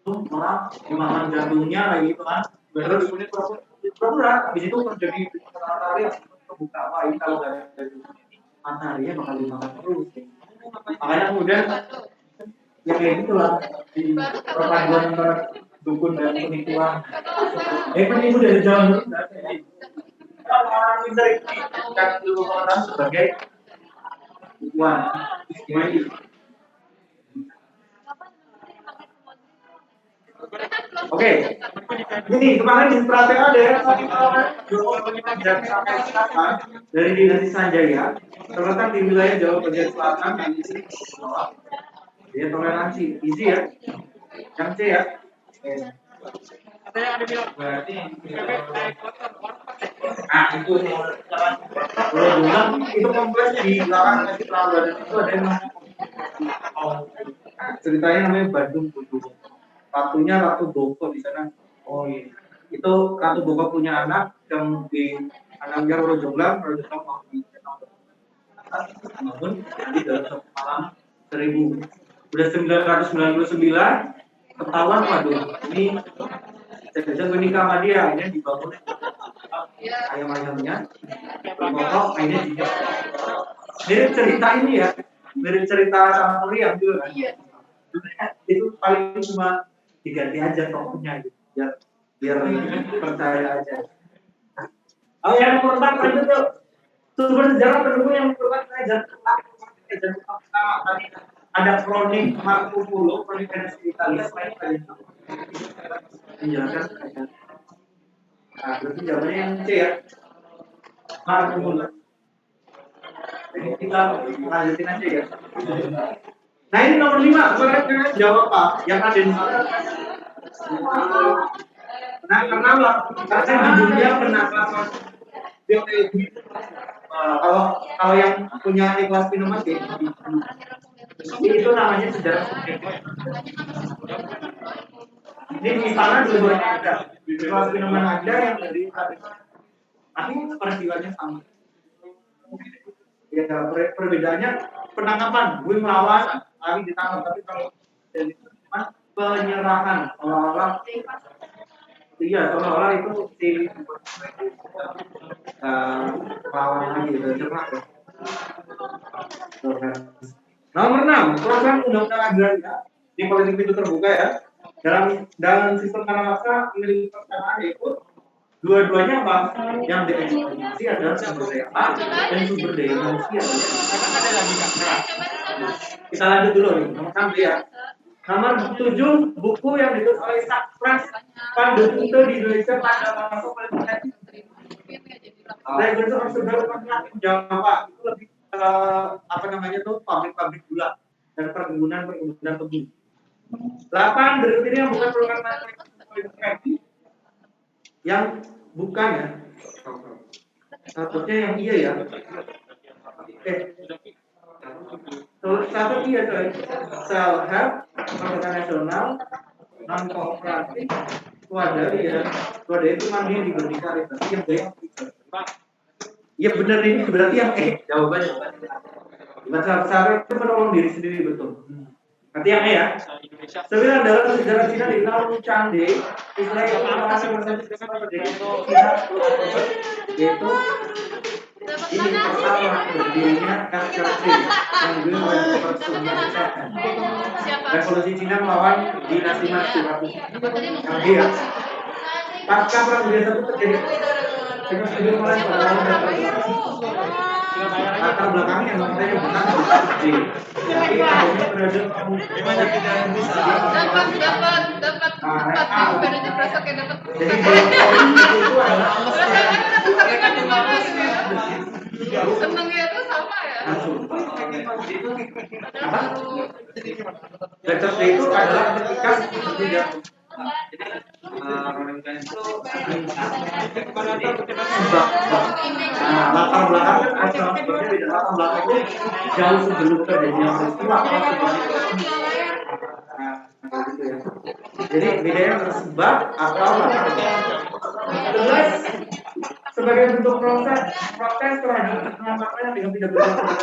Orang dimakan jantungnya kayak gitu kan. Terus kemudian pura-pura habis itu terjadi matahari terbuka apa ini kalau nggak ada mataharinya bakal dimakan terus. Makanya kemudian ya kayak gitulah di perpaduan antara dukun dan penipuan. Penipu dari zaman dulu nggak ada. Orang pintar itu kan dulu orang sebagai penipuan. Gimana itu? Oke, ini kemarin di Pratera ada dari Dinasti Sanjaya terletak di wilayah Jawa bagian selatan dan di sini dia toleransi, easy ya, yang C ya. Berarti itu kalau bilang itu kompleks di belakang kasih Prabada itu ada yang ceritanya namanya Bandung Budung. Ratunya Ratu Boko di sana. Oh iya. Itu Ratu Boko punya anak yang di anaknya Roro Jomblang mau di namun di dalam satu malam 1999 ketahuan waduh ini saya menikah sama dia ini dibangun ayam-ayamnya pokok mainnya juga mirip cerita ini ya mirip cerita sama yang juga kan itu paling cuma diganti aja tokohnya gitu biar percaya aja. Oh yang pertama lanjut tuh sumber sejarah pendukung yang merupakan kerajaan pertama tadi ada kronik Marco Polo kronik dinasti Italia selain kerajaan menjelaskan kerajaan. Nah berarti jawabannya yang C ya Marco Polo. Jadi kita lanjutin aja ya. Nah ini nomor 5 sebenarnya jawab apa yang ada di sana. Nah karena di dunia penangkapan biologi kalau yang punya kelas pneumatik itu namanya sejarah subjektif. Ini di sana dua-duanya ada kelas pneumatik ada yang dari tapi peristiwanya sama. Ya perbedaannya penangkapan gue melawan lari ditangkap tapi kalau dari penyerahan seolah-olah iya seolah-olah itu si lawan lagi tercerah ya. Nomor 6 program undang-undang agraria di politik pintu terbuka ya dalam sistem Kanawasa memiliki persamaan yaitu dua-duanya apa yang dieksploitasi adalah sumber daya alam dan sumber daya manusia. Kita lanjut dulu nih nomor 6 ya. Nomor 7 buku yang ditulis oleh Sakpras Pandupute di Indonesia pada masa politik. Regulasi sebenarnya Jawa itu lebih apa namanya tuh pabrik-pabrik gula dan perkebunan tebu. 8 berikut ini yang bukan program politik yang bukan ya satunya yang iya ya satu iya coy self help pemerintah nasional non kooperatif swadaya ya swadaya itu mandiri berdikari berarti yang baik iya benar ini berarti yang jawabannya bahasa besar itu menolong diri sendiri betul. Nanti yang ya. 9 dalam sejarah Cina dikenal Wuchangde, istilah yang yaitu ini pertama berdirinya KCC yang dimulai persulitan. Revolusi Cina melawan dinasti Manchu. Yang dia pasca perang dunia satu terjadi dengan mulai pada latar belakangnya makanya bukan di tapi adanya periode jadi itu adalah senengnya itu sama ya lecture day itu adalah ketika seperti yang latar belakang kan asal sebenarnya di latar belakang itu jauh sebelum terjadinya peristiwa gitu ya. Jadi bedanya tersebab atau latar belakang. Sebagai bentuk protes terhadap penangkapan yang tidak berdasarkan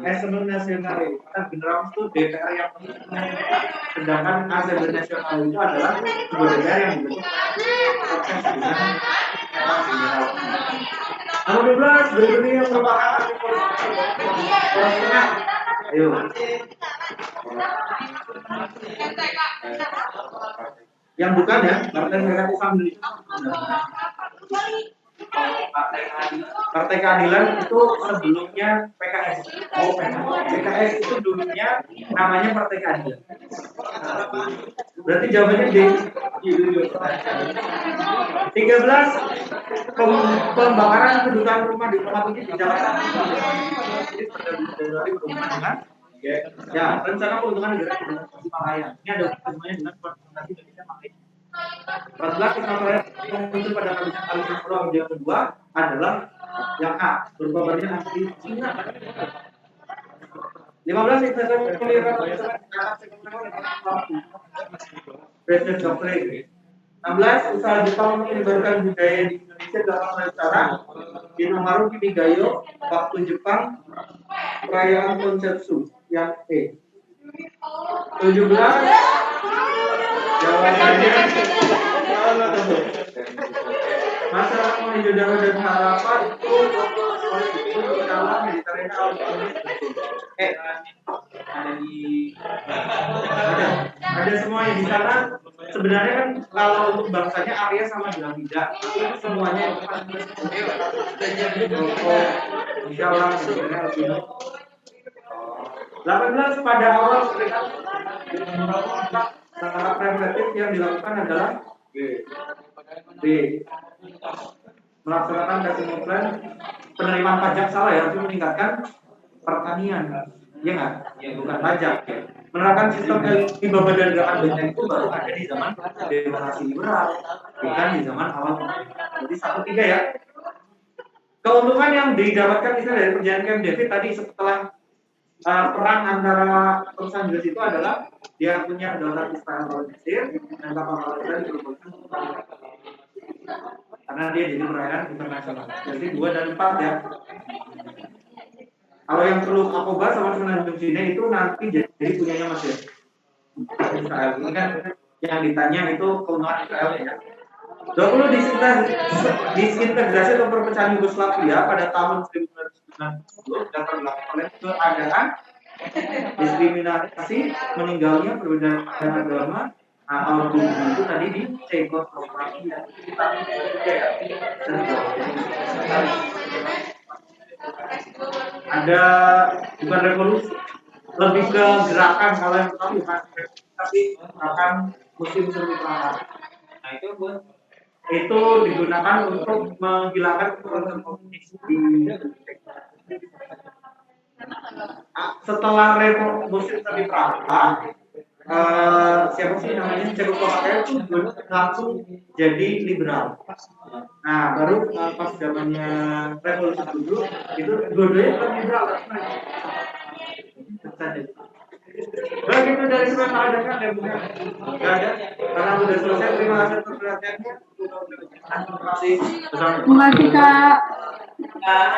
Assembly Nasional kan General itu DPR yang penting, sedangkan Assembly Nasional itu adalah sebuah DPR yang dibentuk proses dengan era general. Nomor 12 berikut ini yang merupakan arti politik. Ayo. Yang bukan ya, Partai Merah Family. Partai Keadilan itu sebelumnya PKS. Oh, PKS itu dulunya namanya Partai Keadilan. Berarti jawabannya D. 13 pembakaran kedutaan rumah diplomatik di Jakarta. Jadi pada Februari berhubungan dengan ya rencana peruntukan negara di Malaya. Ini ada hubungannya dengan konfrontasi Indonesia Malaysia. 14 Israel muncul pada kabinet Kabinet Pulau yang kedua adalah yang A berupa bagian asli Cina. 15 Israel memiliki Presiden Jokowi. 16 usaha Jepang menyebarkan budaya di Indonesia dalam acara Hinomaru Kimigayo waktu Jepang perayaan Konsetsu yang E. 17 jawabannya masyarakat Mohenjo-daro dan Harappa itu dalam Mediterania ada semua yang di sana. Sebenarnya kan kalau untuk bangsanya Arya sama Dramida itu semuanya itu kan Jawa sebenarnya 18 pada awal mereka tahap preventif yang dilakukan adalah B. Melaksanakan decimal plan penerimaan pajak salah ya, untuk meningkatkan pertanian. Ya nggak? Ya bukan pajak ya. Menerapkan sistem Alibaba dan gerakan benteng itu baru ada di zaman demokrasi liberal, bukan di zaman awal. Jadi 1-3 ya. Keuntungan yang didapatkan misalnya dari perjanjian Camp David tadi setelah perang antara perusahaan Inggris itu adalah dia punya kedaulatan Israel lawan Mesir dan kapal Israel diperbolehkan karena dia jadi perairan internasional. Jadi 2 dan 4 ya. Kalau yang perlu Akoba sama Semenanjung Cina itu nanti jadi punyanya Mesir. Israel ini kan yang ditanya itu keuntungan Israel ya. 20 disintegrasi atau perpecahan Yugoslavia pada tahun 1990 dapat dilakukan oleh keadaan diskriminasi, meninggalnya perbedaan agama. Nah, kalau dulu itu tadi di Cekoslovakia. Ada bukan revolusi, lebih ke gerakan kalau yang pertama bukan tapi gerakan musim semi perang. Nah itu digunakan untuk menghilangkan kekerasan komunis di setelah revolusi semi perang. Siapa sih namanya Cekoslovakia itu langsung jadi liberal. Nah baru pas zamannya revolusi dulu itu dua-duanya kan liberal. Begitu dari semua ada kan ya bukan? Nggak ada. Karena udah selesai. Terima kasih atas perhatiannya. Terima kasih. Terima kasih Kak.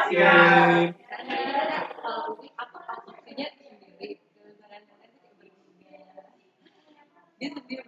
Ya. Dia sendiri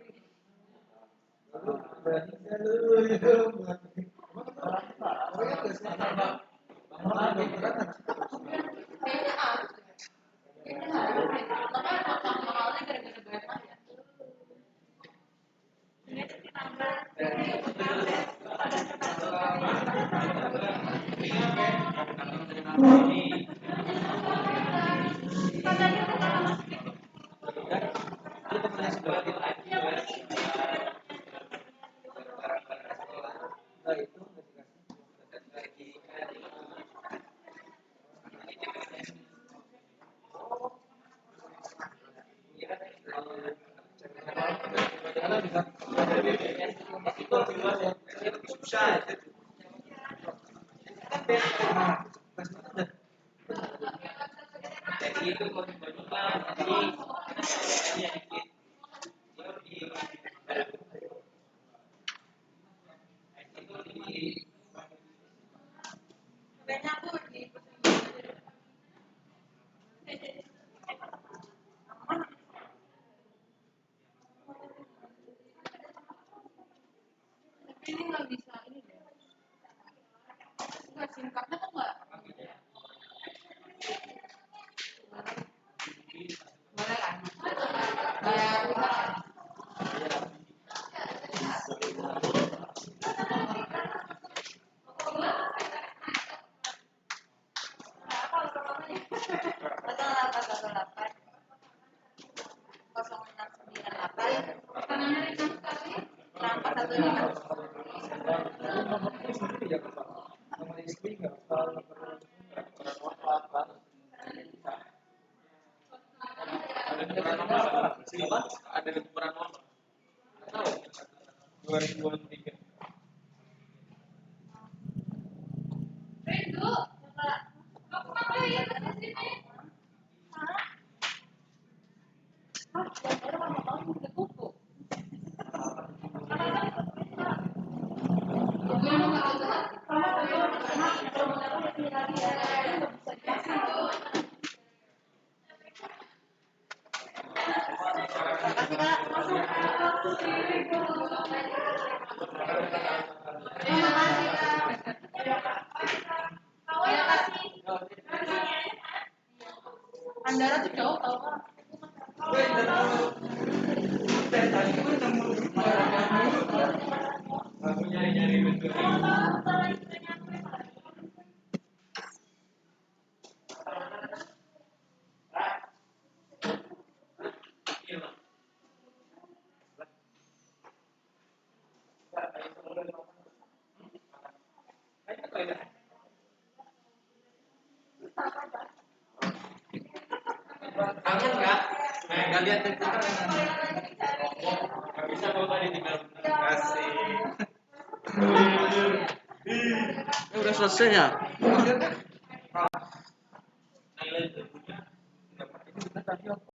Ada di peran nomor. Tahu? 2023. Andara tuh jauh tau kan? Aku nyari-nyari bentuk. Kangen nggak? Nggak lihat Twitter nggak bisa kalau tadi tinggal kasih. Ini udah selesai ya?